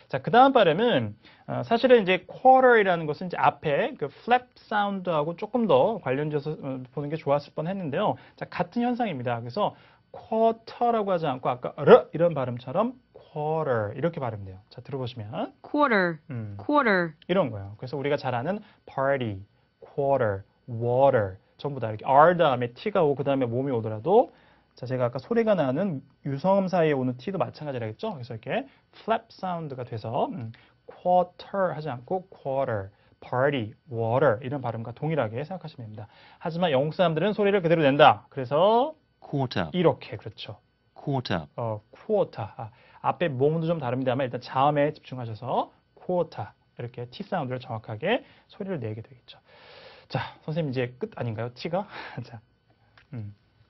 자, 그 다음 발음은 사실은 이제 quarter이라는 것은 이제 앞에 그 flap 사운드하고 조금 더 관련돼서 보는 게 좋았을 뻔했는데요. 자, 같은 현상입니다. 그래서 quarter라고 하지 않고 아까 이런 발음처럼 quarter 이렇게 발음돼요. 자, 들어보시면 quarter, quarter, 이런 거예요. 그래서 우리가 잘 아는 party, quarter, water 전부 다 이렇게 R 다음에 T가 오고 그 다음에 몸이 오더라도 자, 제가 아까 소리가 나는 유성음 사이에 오는 T도 마찬가지라겠죠. 그래서 이렇게 flap 사운드가 돼서 quarter 하지 않고 quarter, party, water 이런 발음과 동일하게 생각하시면 됩니다. 하지만 영국 사람들은 소리를 그대로 낸다. 그래서 Caught up. 이렇게 그렇죠. Caught up. quarter. 앞에 모음도 좀 다릅니다만 일단 자음에 집중하셔서 quarter 이렇게 T 사운드를 정확하게 소리를 내게 되겠죠. 자, 선생님 이제 끝 아닌가요? T가? 자,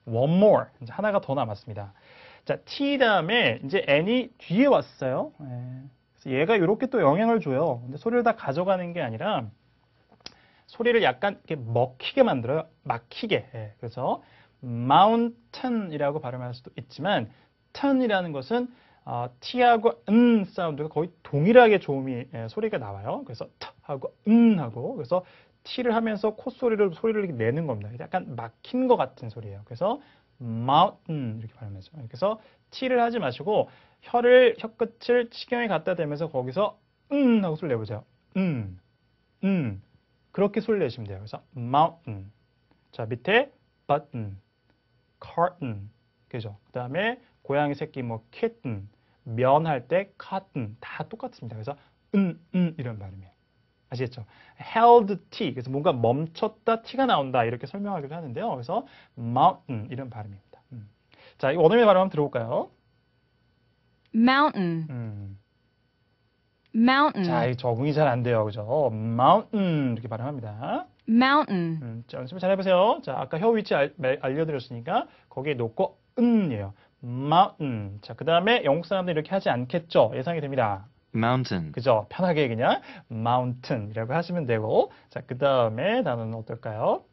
one more. 이제 하나가 더 남았습니다. 자, T 다음에 이제 N이 뒤에 왔어요. 그래서 얘가 이렇게 또 영향을 줘요. 근데 소리를 다 가져가는 게 아니라 소리를 약간 이렇게 먹히게 만들어요. 막히게. 그래서 mountain이라고 발음할 수도 있지만 ton이라는 것은 t하고 사운드가 거의 동일하게 조음이 소리가 나와요. 그래서 t하고 하고 그래서 t를 하면서 콧소리를 이렇게 내는 겁니다. 약간 막힌 것 같은 소리예요. 그래서 mountain 이렇게 발음하죠. 그래서 t를 하지 마시고 혀끝을 치경에 갖다 대면서 거기서 하고 소리 내보세요. 그렇게 소리 내시면 돼요. 그래서 mountain. 자, 밑에 button, carton. 그죠? 그 다음에 고양이 새끼 뭐 kitten, 면할 때 cotton 다 똑같습니다. 그래서 이런 발음이에요. 아시겠죠? held t 그래서 뭔가 멈췄다 t가 나온다 이렇게 설명하기도 하는데요. 그래서 mountain 이런 발음입니다. 자, 이 원어민 발음 한번 들어볼까요? mountain, mountain, 자, 이 적응이 잘 안 돼요. 그죠? mountain 이렇게 발음합니다. mountain, 자, 연습을 잘 해보세요. 자, 아까 혀 위치 알려드렸으니까 거기에 놓고 이에요. mountain. 자, 그 다음에 영국 사람들 이렇게 하지 않겠죠? 예상이 됩니다. Mountain. 그죠? 편하게 그냥 mountain이라고 하시면 되고, 자, 그 다음에 단어는 어떨까요?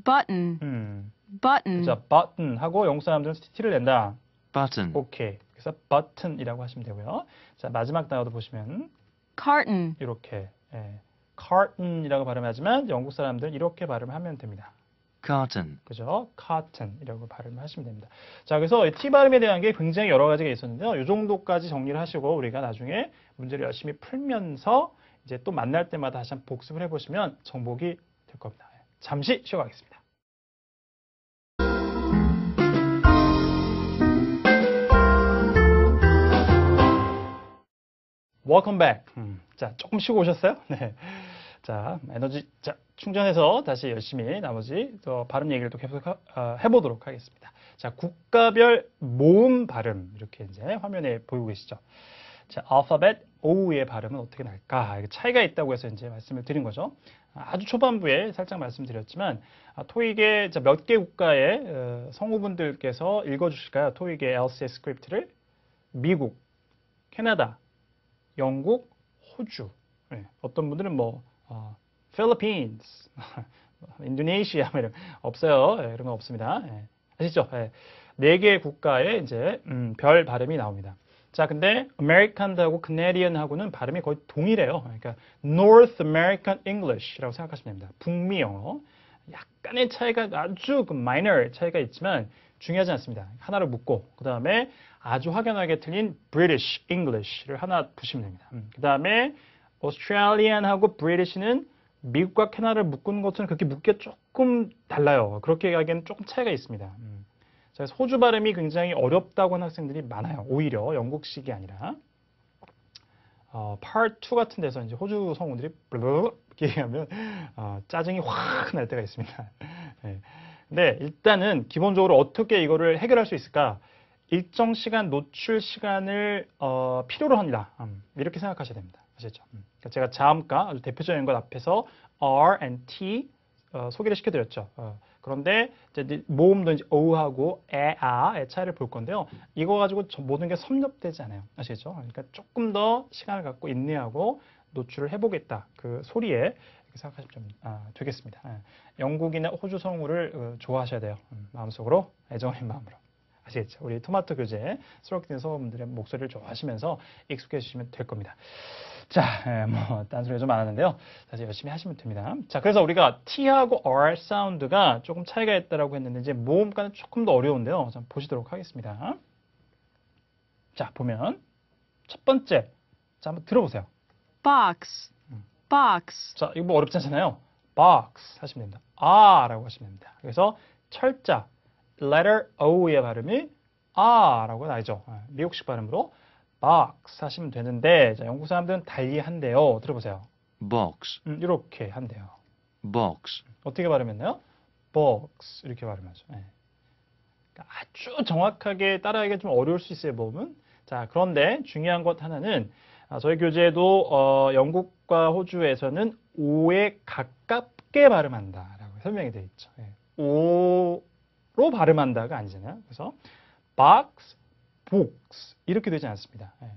button, button, 그죠? button 하고 영국 사람들은 t를 낸다. Button. 오케이. 그래서 button이라고 하시면 되고요. 자, 마지막 단어도 보시면 carton, 이렇게 carton이라고 발음하지만 영국 사람들은 이렇게 발음하면 됩니다. Carton. 그죠? cotton이라고 발음을 하시면 됩니다. 자, 그래서 이 T 발음에 대한 게 굉장히 여러 가지가 있었는데요. 이 정도까지 정리를 하시고 우리가 나중에 문제를 열심히 풀면서 이제 또 만날 때마다 다시 한번 복습을 해보시면 정복이 될 겁니다. 잠시 쉬어가겠습니다. Welcome back. 자, 조금 쉬고 오셨어요? 네. 자, 에너지 충전해서 다시 열심히 나머지 또 발음 얘기를 또 계속 해보도록 하겠습니다. 자, 국가별 모음 발음 이렇게 이제 화면에 보이고 계시죠? 자, 알파벳 O의 발음은 어떻게 날까? 차이가 있다고 해서 이제 말씀을 드린 거죠. 아주 초반부에 살짝 말씀드렸지만 토익의 몇 개 국가의 성우분들께서 읽어주실까요? 토익의 LCS 스크립트를 미국, 캐나다, 영국, 호주. 네, 어떤 분들은 뭐 Philippines, 인도네시아 이런 없어요. 네, 이런 건 없습니다. 네, 아시죠? 네 개의 국가에 이제 별 발음이 나옵니다. 자, 근데 American하고 Canadian하고는 발음이 거의 동일해요. 그러니까 North American English라고 생각하시면 됩니다. 북미 영어. 약간의 차이가 아주 minor 차이가 있지만 중요하지 않습니다. 하나를 묶고 그 다음에 아주 확연하게 틀린 British English를 하나 두시면 됩니다. 그 다음에 Australian하고 British는 미국과 캐나다를 묶은 것은 그렇게 묶기가 조금 달라요. 그렇게 하기에는 조금 차이가 있습니다. 그래서 호주 발음이 굉장히 어렵다고 하는 학생들이 많아요. 오히려 영국식이 아니라. Part 2 같은 데서 이제 호주 성우들이 이렇게 얘기하면 짜증이 확 날 때가 있습니다. 네. 근데 일단은 기본적으로 어떻게 이거를 해결할 수 있을까? 일정 시간 노출 시간을 필요로 합니다. 이렇게 생각하셔야 됩니다. 아시죠? 그러니까 제가 자음가 아주 대표적인 것 앞에서 R and T 소개를 시켜드렸죠. 그런데 이제 모음도 이제 O하고 의 차이를 볼 건데요. 이거 가지고 모든 게 섭렵되지 않아요. 아시겠죠? 그러니까 조금 더 시간을 갖고 인내하고 노출을 해보겠다. 그 소리에 이렇게 생각하시면 좀 되겠습니다. 영국이나 호주 성우를 좋아하셔야 돼요. 마음속으로 애정의 마음으로. 아시겠죠? 우리 토마토 교재 수록된 성우분들의 목소리를 좋아하시면서 익숙해지시면 될 겁니다. 자, 뭐 딴소리가 좀 많았는데요. 다시 열심히 하시면 됩니다. 자, 그래서 우리가 T하고 R 사운드가 조금 차이가 있다고 했는데 이제 모음가는 조금 더 어려운데요. 좀 보시도록 하겠습니다. 자, 보면 첫 번째, 자 한번 들어보세요. box, box, 자, 이거 뭐 어렵지 않잖아요. box 하시면 됩니다. 아라고 하시면 됩니다. 그래서 철자 letter O의 발음이 아라고 나죠. 미국식 발음으로 box 하시면 되는데 자, 영국 사람들은 달리한대요. 들어보세요. box, 이렇게 한대요. box, 어떻게 발음했나요? box 이렇게 발음하죠. 예. 그러니까 아주 정확하게 따라하기가 좀 어려울 수 있어요, 보면. 자, 그런데 중요한 것 하나는 저희 교재에도 영국과 호주에서는 오에 가깝게 발음한다라고 설명이 되어 있죠. 예. 오로 발음한다가 아니잖아요. 그래서 box, books 이렇게 되지 않습니다. 예.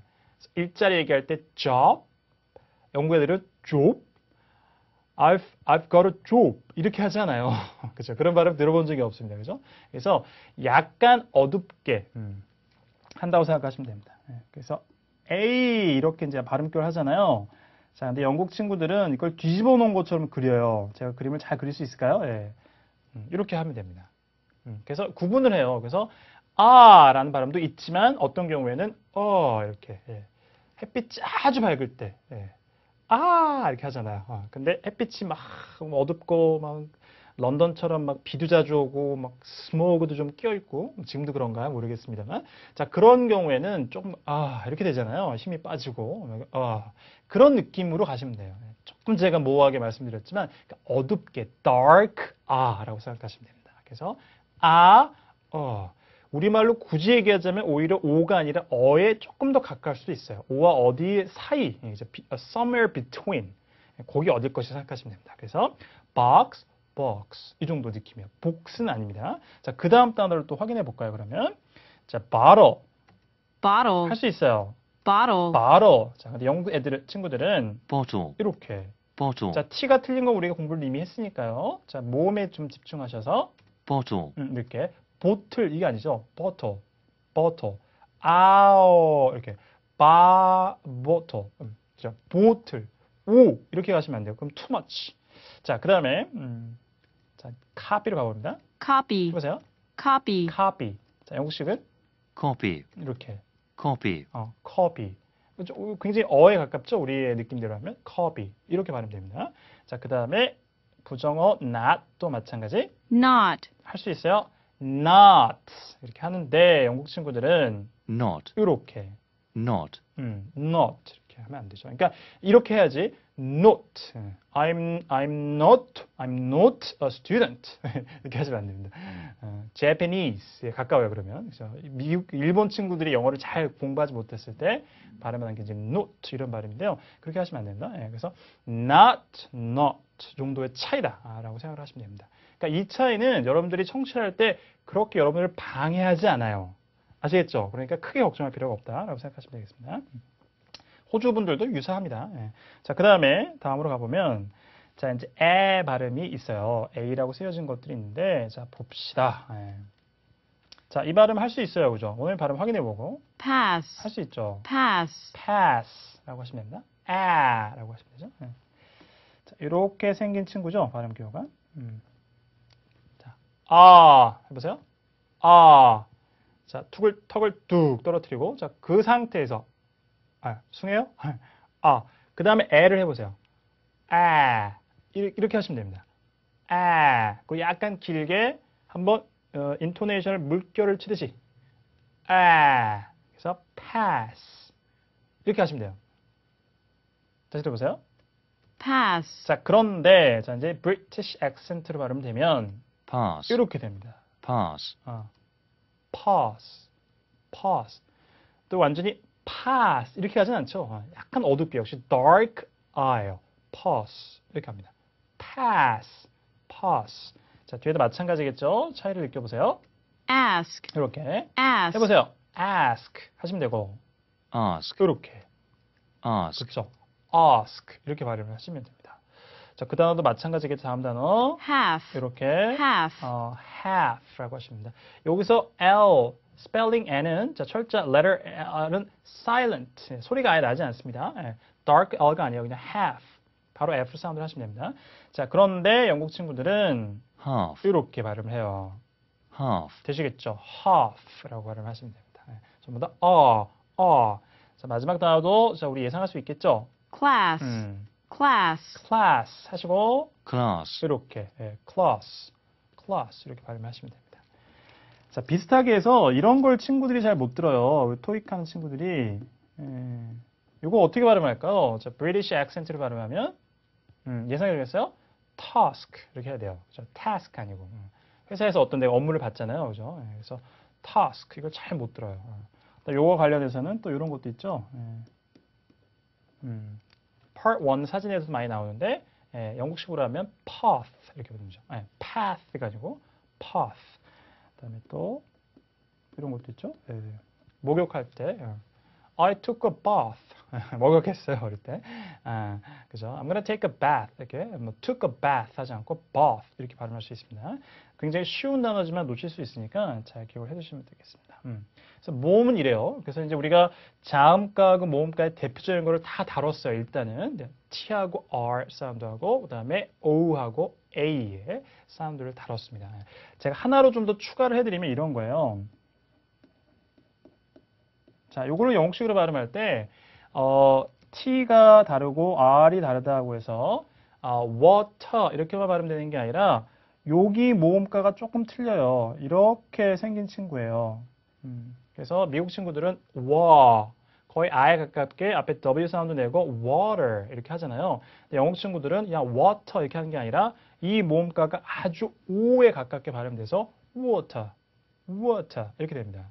일자리 얘기할 때 job, 영국 애들은 job, I've got a job 이렇게 하잖아요. 그죠? 그런 발음 들어본 적이 없습니다. 그죠? 그래서 약간 어둡게 한다고 생각하시면 됩니다. 예, 그래서 A 이렇게 이제 발음교를 하잖아요. 자, 근데 영국 친구들은 이걸 뒤집어 놓은 것처럼 그려요. 제가 그림을 잘 그릴 수 있을까요? 예. 이렇게 하면 됩니다. 그래서 구분을 해요. 그래서 아라는 발음도 있지만 어떤 경우에는 이렇게 예. 햇빛이 아주 밝을 때 예. 이렇게 하잖아요. 근데 햇빛이 막 어둡고 막 런던처럼 막 비도 자주 오고 막 스모그도 좀 끼어 있고 지금도 그런가요? 모르겠습니다만 자 그런 경우에는 조금 이렇게 되잖아요. 힘이 빠지고 그런 느낌으로 가시면 돼요. 조금 제가 모호하게 말씀드렸지만 그러니까 어둡게 dark 라고 생각하시면 됩니다. 그래서 우리말로 굳이 얘기하자면 오히려 오가 아니라 어에 조금 더 가까울 수도 있어요. 오와 어디 사이, somewhere between. 거기 어딜 것이 생각하시면 됩니다. 그래서 box, box 이 정도 느낌이에요. box는 아닙니다. 자, 그 다음 단어를 또 확인해 볼까요? 그러면 자, bottle bottle, 할 수 있어요. bottle, bottle. 자, 근데 영국 친구들은 bottle, 이렇게. bottle, 자, t가 틀린 거 우리가 공부를 이미 했으니까요. 자, 모음에 좀 집중하셔서 bottle, 이렇게. 보틀 이게 아니죠. 버터, 버터, 아오 이렇게 보틀, 그죠? 보틀, 오 이렇게 가시면 안 돼요. 그럼 too much. 자, 그 다음에 자, copy로 가봅니다. copy, 해보세요. copy, copy. 자, 영국식은 copy, 이렇게 copy, copy. 굉장히 어에 가깝죠. 우리의 느낌대로 하면 copy 이렇게 발음됩니다. 자, 그 다음에 부정어 not도 마찬가지 not, 할 수 있어요. not 이렇게 하는데 영국 친구들은 not, 이렇게 not, not 이렇게 하면 안 되죠. 그러니까 이렇게 해야지 not I'm not a student 이렇게 하시면 안 됩니다. Japanese에 가까워요 그러면. 그래서 미국 일본 친구들이 영어를 잘 공부하지 못했을 때 발음하는 게 이제 not 이런 발음인데요. 그렇게 하시면 안 된다. 예, 그래서 not 정도의 차이다라고 생각을 하시면 됩니다. 그러니까 이 차이는 여러분들이 청취할 때 그렇게 여러분을 방해하지 않아요. 아시겠죠? 그러니까 크게 걱정할 필요가 없다라고 생각하시면 되겠습니다. 호주 분들도 유사합니다. 예. 자, 그 다음에 다음으로 가보면 자 이제 에 발음이 있어요. A라고 쓰여진 것들이 있는데 자 봅시다. 예. 자, 이 발음 할 수 있어요, 그죠? 오늘 발음 확인해보고 pass, 할 수 있죠. pass, pass라고 하시면 됩니다. 라고 하시면 되죠. 예. 자, 이렇게 생긴 친구죠, 발음 기호가. 자, 해보세요. 자, 턱을 뚝 떨어뜨리고, 자, 그 상태에서, 숭해요? 그 다음에 애를 해보세요. 이렇게 하시면 됩니다. 그 약간 길게 한번, 인토네이션을 물결을 치듯이, 그래서 pass. 이렇게 하시면 돼요. 다시 들어보세요. pass, 자, 그런데, 자, 이제 British accent로 발음되면, pass, 이렇게 됩니다. pass, pass. 또 완전히 pass 이렇게 하진 않죠. 약간 어둡게 역시 dark eye, pass 이렇게 합니다. pass. 자, 뒤에도 마찬가지겠죠. 차이를 느껴보세요. ask, 이렇게 ask, 해보세요. ask 하시면 되고 ask, 이렇게 ask, 그렇죠. ask 이렇게 발음을 하시면 됩니다. 자, 그 단어도 마찬가지겠죠. 다음 단어 half, 이렇게 half, half라고 하십니다. 여기서 L, spelling N은 자, 철자 letter L은 silent, 소리가 아예 나지 않습니다. dark L가 아니에요. 그냥 half, 바로 F 사운드를 하시면 됩니다. 자, 그런데 영국 친구들은 half, 이렇게 발음을 해요. half, 되시겠죠? half라고 발음을 하시면 됩니다. 전부 다 자, 마지막 단어도 자, 우리 예상할 수 있겠죠? class, class, class 하시고 class, 이렇게 class 이렇게 발음하시면 됩니다. 자, 비슷하게 해서 이런 걸 친구들이 잘 못 들어요. 토익 하는 친구들이 이거 어떻게 발음할까요? 자, British accent로 발음하면 예상해 주겠어요? task 이렇게 해야 돼요. 그죠? task 아니고. 회사에서 어떤 내가 업무를 받잖아요. 그죠? 예, 그래서 task 이걸 잘 못 들어요. 요거 관련해서는 또 이런 것도 있죠. Part 1 사진에서 많이 나오는데 영국식으로 하면 path 이렇게 부르죠. path가 아니고 path. 그다음에 또 이런 것도 있죠. 목욕할 때 I took a bath. 목욕했어요 어릴 때. 그죠? I'm gonna take a bath 이렇게 뭐 took a bath 하지 않고 bath 이렇게 발음할 수 있습니다. 굉장히 쉬운 단어지만 놓칠 수 있으니까 잘 기억을 해두시면 되겠습니다. 그래서 모음은 이래요. 그래서 이제 우리가 자음가하고 모음가의 대표적인 거를 다 다뤘어요. 일단은 T하고 R 사운드하고 그다음에 O하고 A의 사운드를 다뤘습니다. 제가 하나로 좀 더 추가를 해드리면 이런 거예요. 자, 요거를 영국식으로 발음할 때 T가 다르고 R이 다르다고 해서 water 이렇게만 발음되는 게 아니라 여기 모음가가 조금 틀려요. 이렇게 생긴 친구예요. 그래서 미국 친구들은 wa 거의 I에 가깝게 앞에 W 사운드 내고 water 이렇게 하잖아요. 근데 영국 친구들은 그냥 water 이렇게 하는 게 아니라 이 모음가가 아주 O에 가깝게 발음돼서 water, water 이렇게 됩니다.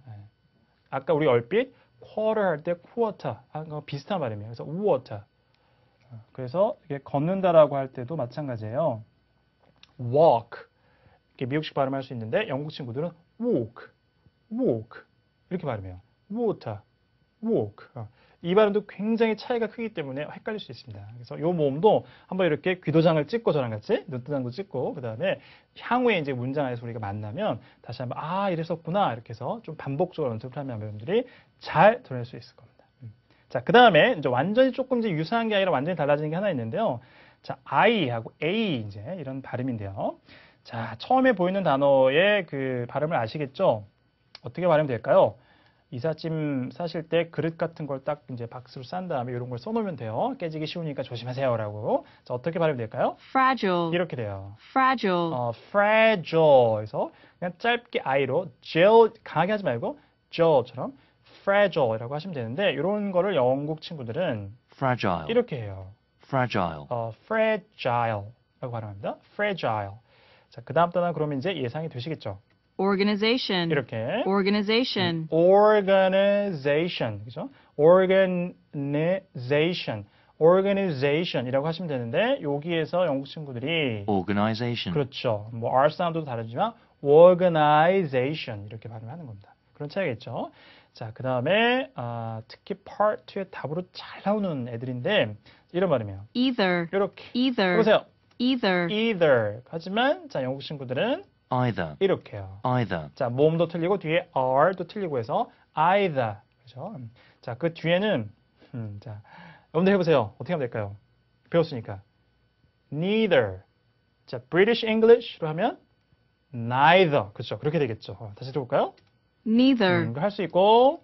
아까 우리 얼핏 quarter 할 때 quarter 하는 거 비슷한 발음이에요. 그래서 water. 그래서 이게 걷는다라고 할 때도 마찬가지예요. walk 이렇게 미국식 발음할 수 있는데 영국 친구들은 walk, walk 이렇게 발음해요. water, walk. 이 발음도 굉장히 차이가 크기 때문에 헷갈릴 수 있습니다. 그래서 이 모음도 한번 이렇게 귀도장을 찍고 저랑 같이 눈도장도 찍고 그 다음에 향후에 이제 문장 안에서 우리가 만나면 다시 한번 이랬었구나 이렇게 해서 좀 반복적으로 연습을 하면 여러분들이 잘 들어낼 수 있을 겁니다. 자, 그 다음에 이제 완전히 조금 이제 유사한 게 아니라 완전히 달라지는 게 하나 있는데요. 자, I하고 A 이제 이런 발음인데요. 자, 처음에 보이는 단어의 그 발음을 아시겠죠? 어떻게 발음이 될까요? 이삿짐 싸실 때 그릇 같은 걸 딱 이제 박스로 싼 다음에 이런 걸 써놓으면 돼요. 깨지기 쉬우니까 조심하세요라고. 자, 어떻게 발음이 될까요? fragile, 이렇게 돼요. fragile, fragile에서 그냥 짧게 I로 gel 강하게 하지 말고 gel처럼 fragile이라고 하시면 되는데 이런 거를 영국 친구들은 fragile, 이렇게 해요. fragile, fragile라고 발음합니다. fragile. 자, 그 다음 단어 그러면 이제 예상이 되시겠죠? organization, 이렇게 organization, organization, 그죠? organization, organization이라고 하시면 되는데 여기에서 영국 친구들이 organization, 그렇죠. 뭐 R 사운드도 다르지만 organization 이렇게 발음하는 겁니다. 그런 차이가 있죠. 자, 그 다음에 특히 Part 2에 답으로 잘 나오는 애들인데 이런 발음이에요. either, 이렇게 either, 해보세요. either, either 하지만 자 영국 친구들은 either, 이렇게요. either, 자, 모음도 틀리고 뒤에 R도 틀리고 해서 either. 그죠? 자, 그 뒤에는 자, 여러분들 해보세요. 어떻게 하면 될까요? 배웠으니까. neither. 자, British English로 하면 neither. 그렇죠? 그렇게 되겠죠. 다시 들어볼까요? neither, 할 수 있고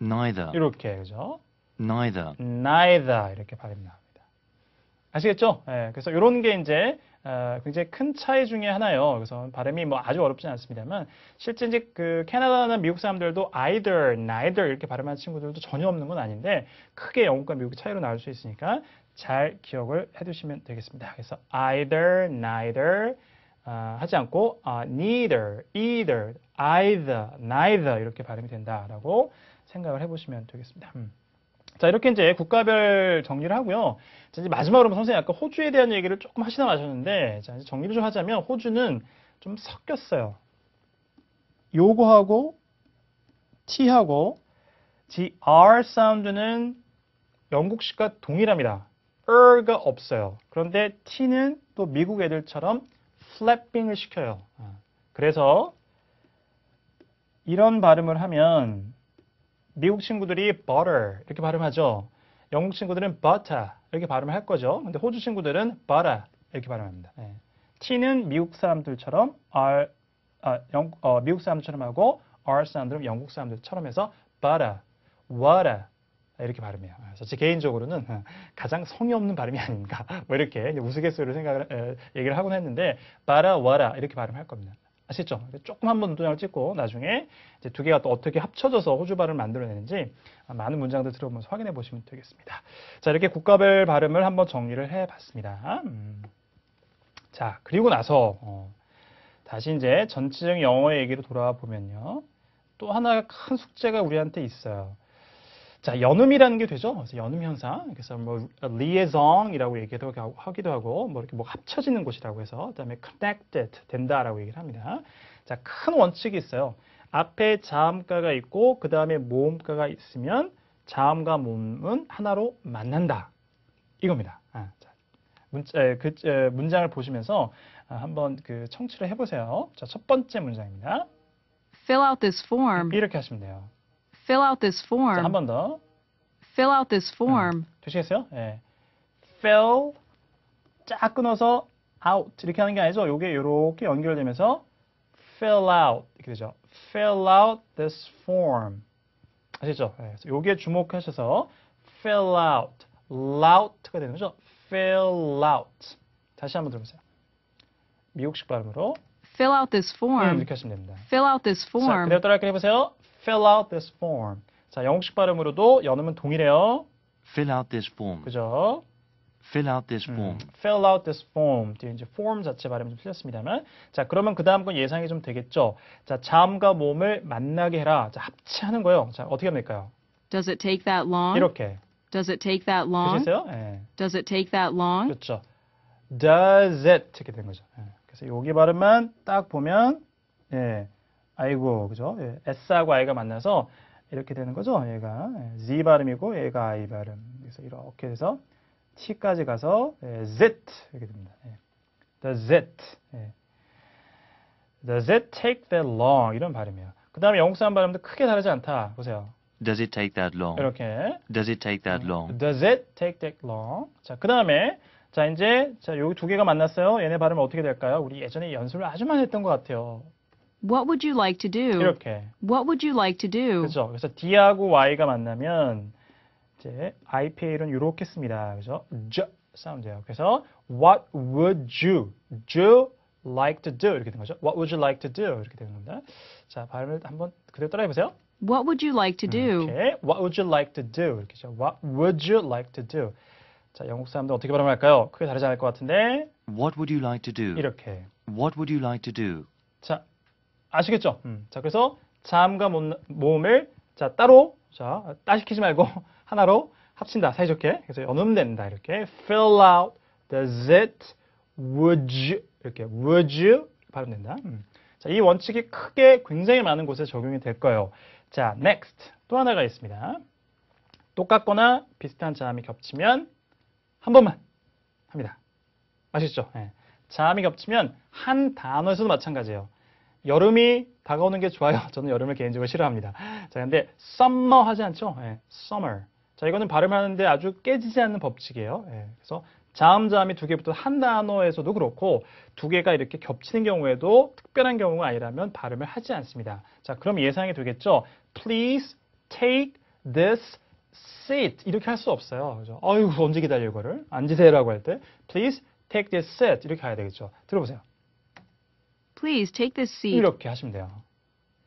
neither, 이렇게 그죠? neither, neither 이렇게 발음이 나옵니다. 아시겠죠? 예, 그래서 이런 게 이제 굉장히 큰 차이 중에 하나예요. 그래서 발음이 뭐 아주 어렵진 않습니다만 실제 이제 그 캐나다나 미국 사람들도 either, neither 이렇게 발음하는 친구들도 전혀 없는 건 아닌데 크게 영국과 미국의 차이로 나올 수 있으니까 잘 기억을 해두시면 되겠습니다. 그래서 either, neither 하지 않고 neither, either, either, neither 이렇게 발음이 된다라고 생각을 해보시면 되겠습니다. 자, 이렇게 이제 국가별 정리를 하고요. 자, 이제 마지막으로 선생님 아까 호주에 대한 얘기를 조금 하시다 마셨는데, 자, 이제 정리를 좀 하자면 호주는 좀 섞였어요. 요거하고 T하고 R 사운드는 영국식과 동일합니다. 가 없어요. 그런데 T는 또 미국 애들처럼 플래핑을 시켜요. 그래서 이런 발음을 하면 미국 친구들이 butter 이렇게 발음하죠. 영국 친구들은 butter 이렇게 발음을 할 거죠. 근데 호주 친구들은 butter 이렇게 발음합니다. T는 미국 사람들처럼 미국 사람들처럼 하고 R 사람들은 영국 사람들처럼 해서 butter, water 이렇게 발음해요. 그래서 제 개인적으로는 가장 성의 없는 발음이 아닌가 뭐 이렇게 우스갯소리로 얘기를 하곤 했는데 butter, water 이렇게 발음할 겁니다. 아시죠? 조금 한번 눈도장을 찍고 나중에 이제 두 개가 또 어떻게 합쳐져서 호주 발음을 만들어내는지 많은 문장들 들어보면서 확인해 보시면 되겠습니다. 자, 이렇게 국가별 발음을 한번 정리를 해 봤습니다. 자, 그리고 나서 다시 이제 전체적인 영어 얘기로 돌아와 보면요. 또 하나 큰 숙제가 우리한테 있어요. 자, 연음이라는 게 되죠. 그래서 연음 현상. 그래서 뭐 liaison이라고 얘기도 하기도 하고, 뭐 이렇게 뭐 합쳐지는 곳이라고 해서, 그다음에 connected 된다라고 얘기를 합니다. 자, 큰 원칙이 있어요. 앞에 자음가가 있고, 그 다음에 모음가가 있으면 자음과 모음은 하나로 만난다. 이겁니다. 자, 문장을 보시면서 한번 그 청취를 해보세요. 자, 첫 번째 문장입니다. Fill out this form. 이렇게 하시면 돼요. Fill out this 자, 한 form. 번 더. Fill out this form. 되시겠어요? 예. fill 쫙 끊어서 out 이렇게 하는 게 아니죠. 요게 요렇게 연결되면서 fill out 이렇게 되죠. fill out this form. 아시죠? 예. 그래서 요게 주목하셔서 fill out, loud가 되는 거죠. fill out. 다시 한번 들어보세요. 미국식 발음으로 Fill out this form. 이렇게 하시면 됩니다. Fill out this 자, form. 그대로 따라 해보세요. fill out this form. 자, 영국식 발음으로도 연음은 동일해요. Fill out this form. 그죠? Fill out this form. fill out this form. 뒤에 이제 form 자체 발음이 좀 틀렸습니다만. 자, 그러면 그 다음 건 예상이 좀 되겠죠. 자, 자음과 모음을 만나게 해라. 자, 합치하는 거요. 자, 어떻게 하면 될까요? Does it take that long? 이렇게. Does it take that long? 되셨어요? 예. Does it take that long? 그렇죠. does it 이렇게 된 거죠. 예. 그래서 여기 발음만 딱 보면 예. 아이고, 그죠? 예. S하고 I가 만나서 이렇게 되는 거죠. 얘가 예. Z 발음이고 얘가 I 발음. 그래서 이렇게 해서 T까지 가서 예. zit 이렇게 됩니다. 예. Does it. 예. Does it take that long? 이런 발음이에요. 그 다음에 영국 사람 발음도 크게 다르지 않다. 보세요. Does it take that long? 이렇게. Does it take that long? Does it take that long? 자, 그 다음에 자, 이제 자, 여기 두 개가 만났어요. 얘네 발음은 어떻게 될까요? 우리 예전에 연습을 아주 많이 했던 것 같아요. What would you like to do? 이렇게. What would you like to do? 그죠? 그래서 D하고 Y가 만나면 이제 IPA는 이렇게 씁니다. 그죠? j 사운드예요. 그래서 What would you like to do? 이렇게 된 거죠. What would you like to do? 이렇게 되는 겁니다. 자, 발음을 한번 그대로 따라해 보세요. What would you like to do? 이렇게. What would you like to do? 이렇게죠. What would you like to do? 자, 영국 사람들 어떻게 발음할까요? 크게 다르지 않을 것 같은데 What would you like to do? 이렇게. What would you like to do? 자, 아시겠죠? 자, 그래서 자음과 모음을 자 따로 자 따시키지 말고 하나로 합친다 사이좋게. 그래서 연음된다 이렇게. Fill out, does it, would you 이렇게 would you 발음된다. 자, 이 원칙이 크게 굉장히 많은 곳에 적용이 될 거예요. 자, next 또 하나가 있습니다. 똑같거나 비슷한 자음이 겹치면 한 번만 합니다. 아시죠? 네. 자음이 겹치면 한 단어에서도 마찬가지예요. 여름이 다가오는 게 좋아요. 저는 여름을 개인적으로 싫어합니다. 자, 근데 summer 하지 않죠? 네, summer. 자, 이거는 발음하는데 아주 깨지지 않는 법칙이에요. 네, 그래서 자음이 두 개부터 한 단어에서도 그렇고 두 개가 이렇게 겹치는 경우에도 특별한 경우가 아니라면 발음을 하지 않습니다. 자, 그럼 예상이 되겠죠? Please take this seat. 이렇게 할 수 없어요. 그죠? 어휴, 언제 기다려 이거를? 앉으세요라고 할 때 Please take this seat. 이렇게 해야 되겠죠? 들어보세요. Please take this seat. 이렇게 하시면 돼요.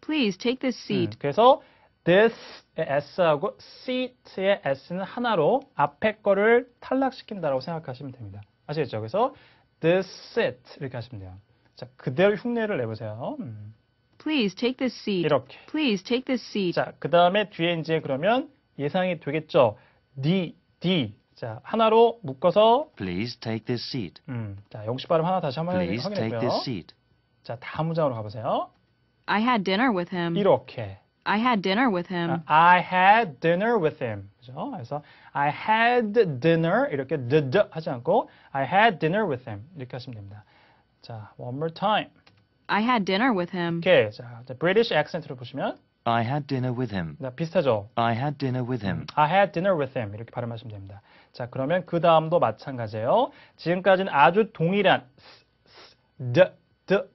Please take this seat. 그래서 this의 s하고 seat의 s는 하나로 앞에 거를 탈락시킨다라고 생각하시면 됩니다. 아시겠죠? 그래서 this seat 이렇게 하시면 돼요. 자, 그대로 흉내를 내보세요. Please take this seat. 이렇게. Please take this seat. 자, 그 다음에 뒤에 이제 그러면 예상이 되겠죠? D. 자, 하나로 묶어서 Please take this seat. 자, 영식 발음 하나 다시 한번 Please take 확인했고요. this seat. 자, 다음 문장으로 가보세요. I had dinner with him. 이렇게. I had dinner with him. I had dinner with him. 그죠? 그래서 I had dinner 이렇게 하지 않고 I had dinner with him 이렇게 하시면 됩니다. 자, one more time. I had dinner with him. 오케이. 자, British accent로 보시면 I had dinner with him. 비슷하죠? I had dinner with him. I had dinner with him 이렇게 발음하시면 됩니다. 자, 그러면 그 다음도 마찬가지예요. 지금까지는 아주 동일한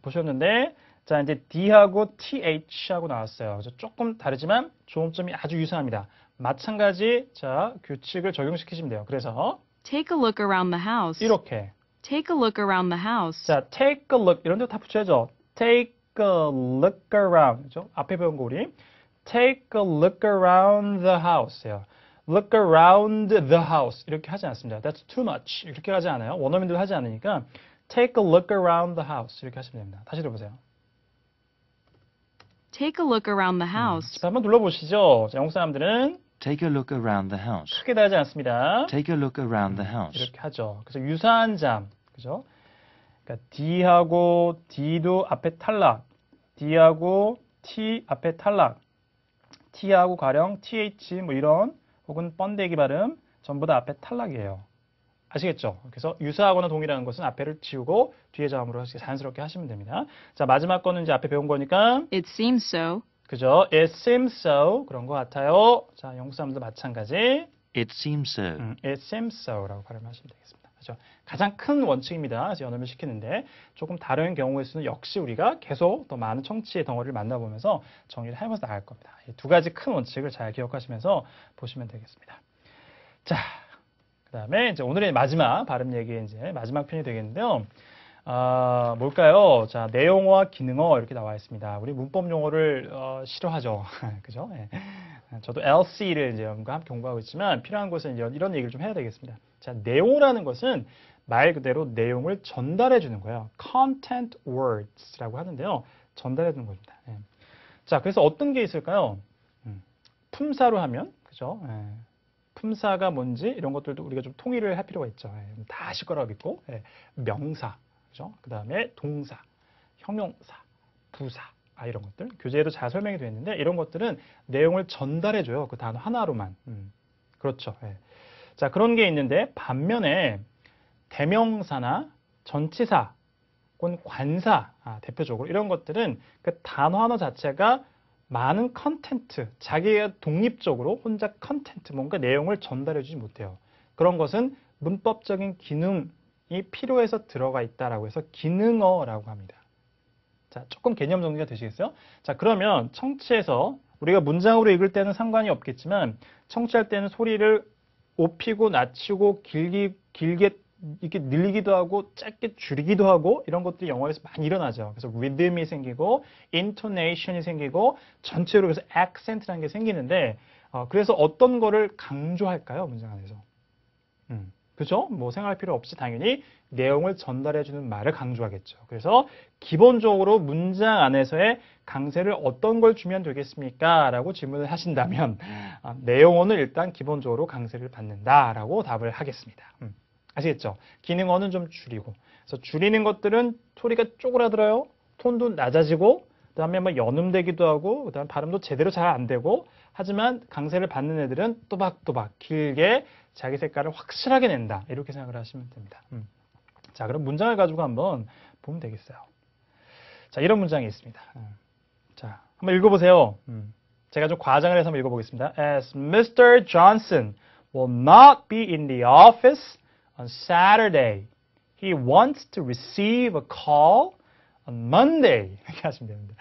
보셨는데 자, 이제 D하고 TH하고 나왔어요. 그래서 조금 다르지만 조음점이 아주 유사합니다. 마찬가지 자 규칙을 적용시키시면 돼요. 그래서 Take a look around the house. 이렇게 Take a look around the house. 자, take a look 이런 데 다 붙여야죠. Take a look around. 그죠? 앞에 배운 거 우리 take a look around the house예요. look around the house 이렇게 하지 않습니다. That's too much. 이렇게 하지 않아요. 원어민들 하지 않으니까 take a look around the house 이렇게 하시면 됩니다. 다시 들어보세요. Take a look around the house. 자, 한번 눌러보시죠. 자, 영국 사람들은 Take a look around the house. 크게 다하지 않습니다. Take a look around the house. 이렇게 하죠. 그래서 유사한 잠, 그죠? 그러니까 D하고 D도 앞에 탈락, D하고 T 앞에 탈락, T하고 가령 TH 뭐 이런 혹은 번데기 발음 전부 다 앞에 탈락이에요. 아시겠죠? 그래서 유사하거나 동일한 것은 앞에를 지우고 뒤에 자음으로 자연스럽게 하시면 됩니다. 자, 마지막 거는 이제 앞에 배운 거니까 It seems so. 그죠? It seems so 그런 것 같아요. 자, 영국 사람도 마찬가지. It seems so. It seems so라고 발음하시면 되겠습니다. 그죠? 가장 큰 원칙입니다. 연어를 시키는데 조금 다른 경우의 수는 역시 우리가 계속 더 많은 청취의 덩어리를 만나보면서 정리를 하면서 나갈 겁니다. 이 두 가지 큰 원칙을 잘 기억하시면서 보시면 되겠습니다. 자, 그다음에 이제 오늘의 마지막 발음 얘기의 이제 마지막 편이 되겠는데요. 뭘까요? 자, 내용어와 기능어 이렇게 나와 있습니다. 우리 문법 용어를 싫어하죠. 그죠? 예. 저도 LC를 이제 함께 공부하고 있지만 필요한 곳은 이런 얘기를 좀 해야 되겠습니다. 자, 내용어라는 것은 말 그대로 내용을 전달해 주는 거예요. Content words라고 하는데요. 전달해 주는 겁니다. 예. 자, 그래서 어떤 게 있을까요? 품사로 하면 그죠? 예. 품사가 뭔지 이런 것들도 우리가 좀 통일을 할 필요가 있죠. 예. 다 아실 거라고 믿고 예. 명사, 그죠? 그 다음에 동사, 형용사, 부사 이런 것들 교재에도 잘 설명이 되어 있는데 이런 것들은 내용을 전달해줘요. 그 단어 하나로만. 그렇죠. 예. 자, 그런 게 있는데 반면에 대명사나 전치사 혹은 관사 대표적으로 이런 것들은 그 단어 하나 자체가 많은 컨텐트, 자기가 독립적으로 혼자 컨텐트, 뭔가 내용을 전달해주지 못해요. 그런 것은 문법적인 기능이 필요해서 들어가 있다라고 해서 기능어라고 합니다. 자, 조금 개념 정리가 되시겠어요? 자, 그러면 청취해서 우리가 문장으로 읽을 때는 상관이 없겠지만 청취할 때는 소리를 높이고 낮추고 길게 이렇게 늘리기도 하고 짧게 줄이기도 하고 이런 것들이 영어에서 많이 일어나죠. 그래서 리듬이 생기고 intonation이 생기고 전체로 그래서 accent라는 게 생기는데 그래서 어떤 거를 강조할까요? 문장 안에서. 그죠? 뭐 생각할 필요 없이 당연히 내용을 전달해주는 말을 강조하겠죠. 그래서 기본적으로 문장 안에서의 강세를 어떤 걸 주면 되겠습니까? 라고 질문을 하신다면 내용어는 일단 기본적으로 강세를 받는다라고 답을 하겠습니다. 아시겠죠? 기능어는 좀 줄이고. 그래서 줄이는 것들은 소리가 쪼그라들어요. 톤도 낮아지고, 그 다음에 뭐 연음되기도 하고, 그 다음에 발음도 제대로 잘 안 되고, 하지만 강세를 받는 애들은 또박또박 길게 자기 색깔을 확실하게 낸다. 이렇게 생각을 하시면 됩니다. 자, 그럼 문장을 가지고 한번 보면 되겠어요. 자, 이런 문장이 있습니다. 자, 한번 읽어보세요. 제가 좀 과장을 해서 한번 읽어보겠습니다. As Mr. Johnson will not be in the office on Saturday, he wants to receive a call on Monday. 이렇게 하시면 됩니다.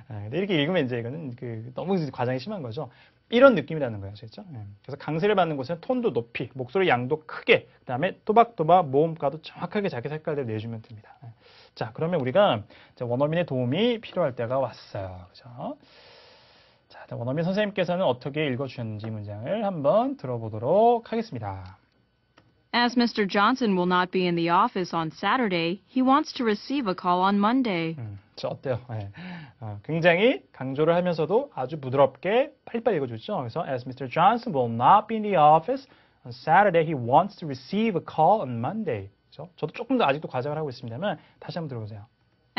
근데 이렇게 읽으면 이제 이거는 너무 과장이 심한 거죠. 이런 느낌이라는 거예요. 아시겠죠? 그래서 강세를 받는 곳은 톤도 높이, 목소리 양도 크게, 그 다음에 또박또박 모음가도 정확하게 자기 색깔대로 내주면 됩니다. 자, 그러면 우리가 원어민의 도움이 필요할 때가 왔어요. 그죠? 자, 원어민 선생님께서는 어떻게 읽어주셨는지 문장을 한번 들어보도록 하겠습니다. As Mr. Johnson will not be in the office on Saturday, he wants to receive a call on Monday. 저 어때요? 굉장히 강조를 하면서도 아주 부드럽게 빨리빨리 읽어주죠. 그래서 As Mr. Johnson will not be in the office on Saturday, he wants to receive a call on Monday. 그렇죠? 저도 조금 더 아직도 과장을 하고 있습니다만 다시 한번 들어보세요.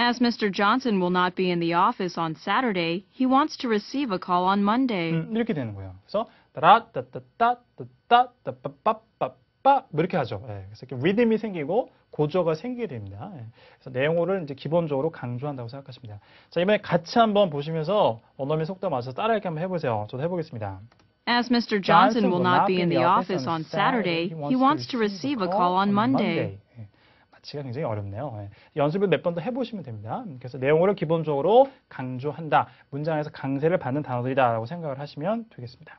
As Mr. Johnson will not be in the office on Saturday, he wants to receive a call on Monday. 이렇게 되는 거예요. 그래서 따라따따따따따따빠빠빠 뭐 이렇게 하죠. 그래서 이렇게 리듬이 생기고 고저가 생기게 됩니다. 그래서 내용어를 이제 기본적으로 강조한다고 생각하시면 돼요. 자, 이번에 같이 한번 보시면서 원어민 속도 맞춰서 따라 이렇게 한번 해보세요. 저도 해보겠습니다. As Mr. Johnson will not be in the office on Saturday, he wants to receive a call on Monday. 맞히기가 굉장히 어렵네요. 연습을 몇 번 더 해보시면 됩니다. 그래서 내용어를 기본적으로 강조한다. 문장에서 강세를 받는 단어들이다라고 생각을 하시면 되겠습니다.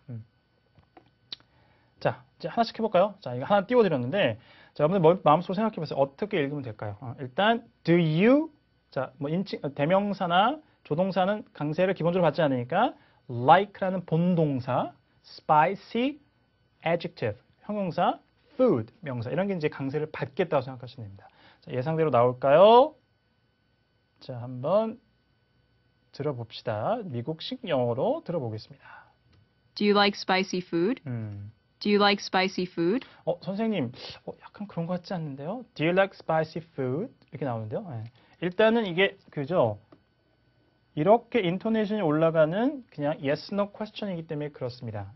자, 이제 하나씩 해볼까요? 자, 이거 하나 띄워드렸는데, 자, 여러분들 마음속으로 생각해보세요. 어떻게 읽으면 될까요? 일단, do you, 자, 뭐 대명사나 조동사는 강세를 기본적으로 받지 않으니까 like라는 본동사, spicy, adjective, 형용사, food, 명사 이런 게 이제 강세를 받겠다고 생각하시면 됩니다. 자, 예상대로 나올까요? 자, 한번 들어봅시다. 미국식 영어로 들어보겠습니다. Do you like spicy food? Do you like spicy food? 선생님, 약간 그런 것 같지 않는데요? Do you like spicy food? 이렇게 나오는데요. 네. 일단은 이게 그죠? 이렇게 인토네이션이 올라가는 그냥 yes, no question이기 때문에 그렇습니다.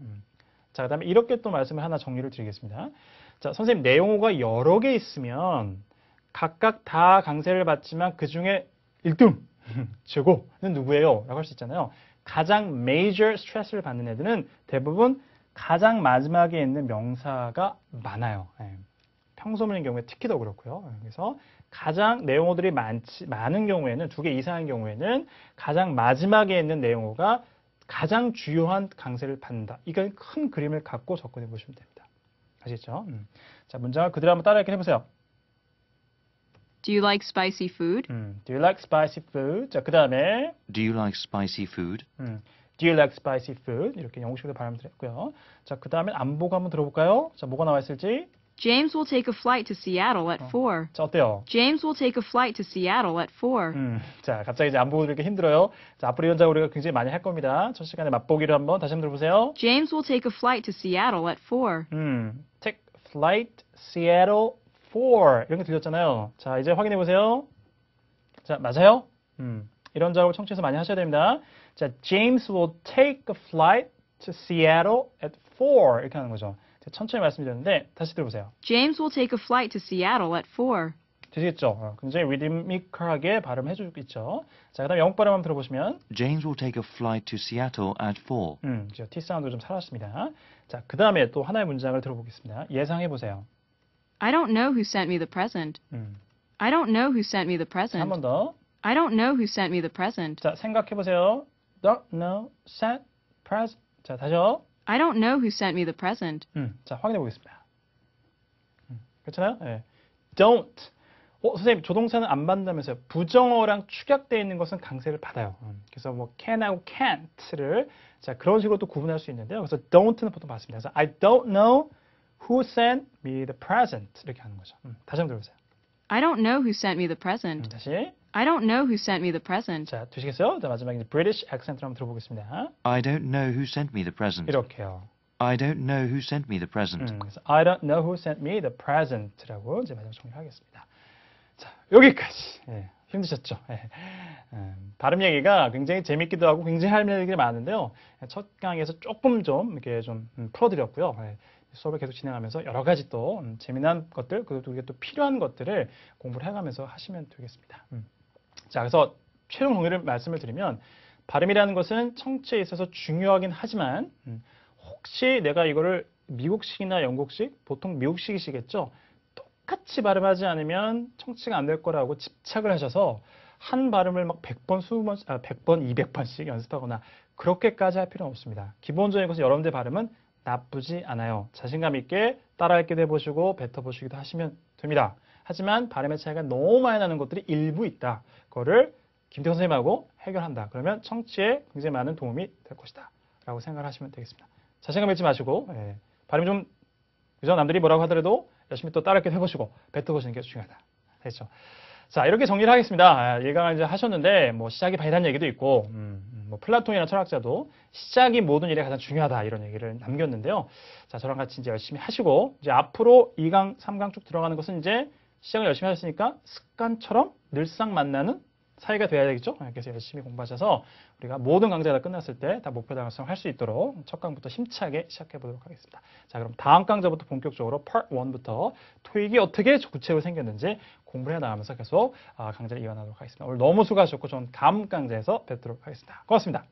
자, 그다음에 이렇게 또 말씀을 하나 정리를 드리겠습니다. 자, 선생님 내용어가 여러 개 있으면 각각 다 강세를 받지만 그 중에 1등 최고는 누구예요? 라고 할 수 있잖아요. 가장 major 스트레스를 받는 애들은 대부분 가장 마지막에 있는 명사가 많아요. 평소문의 경우에 특히 더 그렇고요. 그래서 가장 내용어들이 많은 경우에는 두 개 이상인 경우에는 가장 마지막에 있는 내용어가 가장 주요한 강세를 받는다. 이건 큰 그림을 갖고 접근해 보시면 됩니다. 아시겠죠? 자, 문장을 그대로 한번 따라 읽기 해보세요. Do you like spicy food? Do you like spicy food? 자, 그 다음에 Do you like spicy food? Do you like spicy food? 이렇게 영국식으로 발음 드렸고요. 자, 그 다음에 안보고 한번 들어볼까요? 자, 뭐가 나와 있을지? James will take a flight to Seattle at 4. 자, 어때요? James will take a flight to Seattle at 4. 자, 갑자기 이제 안보고 이렇게 힘들어요. 자, 앞으로 이 현장 우리가 굉장히 많이 할 겁니다. 첫 시간에 맛보기로 한번 다시 한번 들어보세요. James will take a flight to Seattle at 4. Take flight Seattle 4 이런 게 들렸잖아요. 자, 이제 확인해 보세요. 자, 맞아요? 이런 작업을 청취해서 많이 하셔야 됩니다. 자, James will take a flight to Seattle at 4 이렇게 하는 거죠. 천천히 말씀드렸는데 다시 들어보세요. James will take a flight to Seattle at 4. 되시겠죠? 굉장히 리드미컬하게 발음해 주고 있죠. 자, 그다음 영국 발음 한번 들어보시면 James will take a flight to Seattle at 4. 그죠? T 사운드 좀 살았습니다. 자, 그다음에 또 하나의 문장을 들어보겠습니다. 예상해 보세요. I don't know who sent me the present. I don't know who sent me the present. 한 번 더. I don't know who sent me the present. 자, 생각해 보세요. Don't know, sent, present. 자, 다시요. I don't know who sent me the present. 자, 확인해 보겠습니다. 그렇잖아요? 네. Don't. 선생님, 조동사는 안 받는다면서요. 부정어랑 축약되어 있는 것은 강세를 받아요. 그래서 뭐 can하고 can't를 자, 그런 식으로 또 구분할 수 있는데요. 그래서 don't는 보통 받습니다. 그래서 I don't know who sent me the present. 이렇게 하는 거죠. 다시 한번 들어보세요. I don't know who sent me the present. 다시. I don't know who sent me the present. 자, 되시겠어요? 자, 마지막에 이제 British accent로 한번 들어보겠습니다. I don't know who sent me the present. 이렇게요. I don't know who sent me the present. 그래서 I don't know who sent me the present라고 이제 마지막 정리하겠습니다. 자, 여기까지. 힘드셨죠? 발음 얘기가 굉장히 재밌기도 하고 굉장히 할 얘기가 많은데요. 첫 강의에서 조금 좀 이렇게 좀 풀어드렸고요. 수업을 계속 진행하면서 여러 가지 또 재미난 것들 그리고 이게 또 필요한 것들을 공부를 해가면서 하시면 되겠습니다. 자, 그래서 최종 정리를 말씀을 드리면 발음이라는 것은 청취에 있어서 중요하긴 하지만 혹시 내가 이거를 미국식이나 영국식, 보통 미국식이시겠죠? 똑같이 발음하지 않으면 청취가 안 될 거라고 집착을 하셔서 한 발음을 막 100번, 100번, 200번씩 연습하거나 그렇게까지 할 필요는 없습니다. 기본적인 것은 여러분들 발음은 나쁘지 않아요. 자신감 있게 따라하기도 해보시고 뱉어보시기도 하시면 됩니다. 하지만 발음의 차이가 너무 많이 나는 것들이 일부 있다. 그거를 김태호 선생님하고 해결한다. 그러면 청취에 굉장히 많은 도움이 될 것이다. 라고 생각을 하시면 되겠습니다. 자신감 잃지 마시고 발음이 좀 그죠? 남들이 뭐라고 하더라도 열심히 또 따라하기도 해보시고 뱉어보시는 게 중요하다. 됐죠? 자, 이렇게 정리를 하겠습니다. 1강을 이제 하셨는데 뭐 시작이 바이다는 얘기도 있고 뭐 플라톤이나 철학자도 시작이 모든 일에 가장 중요하다 이런 얘기를 남겼는데요. 자, 저랑 같이 이제 열심히 하시고 이제 앞으로 2강, 3강 쭉 들어가는 것은 이제 시작을 열심히 하셨으니까 습관처럼 늘상 만나는 사이가 돼야 되겠죠. 그래서 열심히 공부하셔서 우리가 모든 강좌가 다 끝났을 때 다 목표 달성할 수 있도록 첫 강부터 힘차게 시작해 보도록 하겠습니다. 자, 그럼 다음 강좌부터 본격적으로 Part 1부터 토익이 어떻게 구체적으로 생겼는지 공부를 해나가면서 계속 강좌를 이어나가도록 하겠습니다. 오늘 너무 수고하셨고 저는 다음 강좌에서 뵙도록 하겠습니다. 고맙습니다.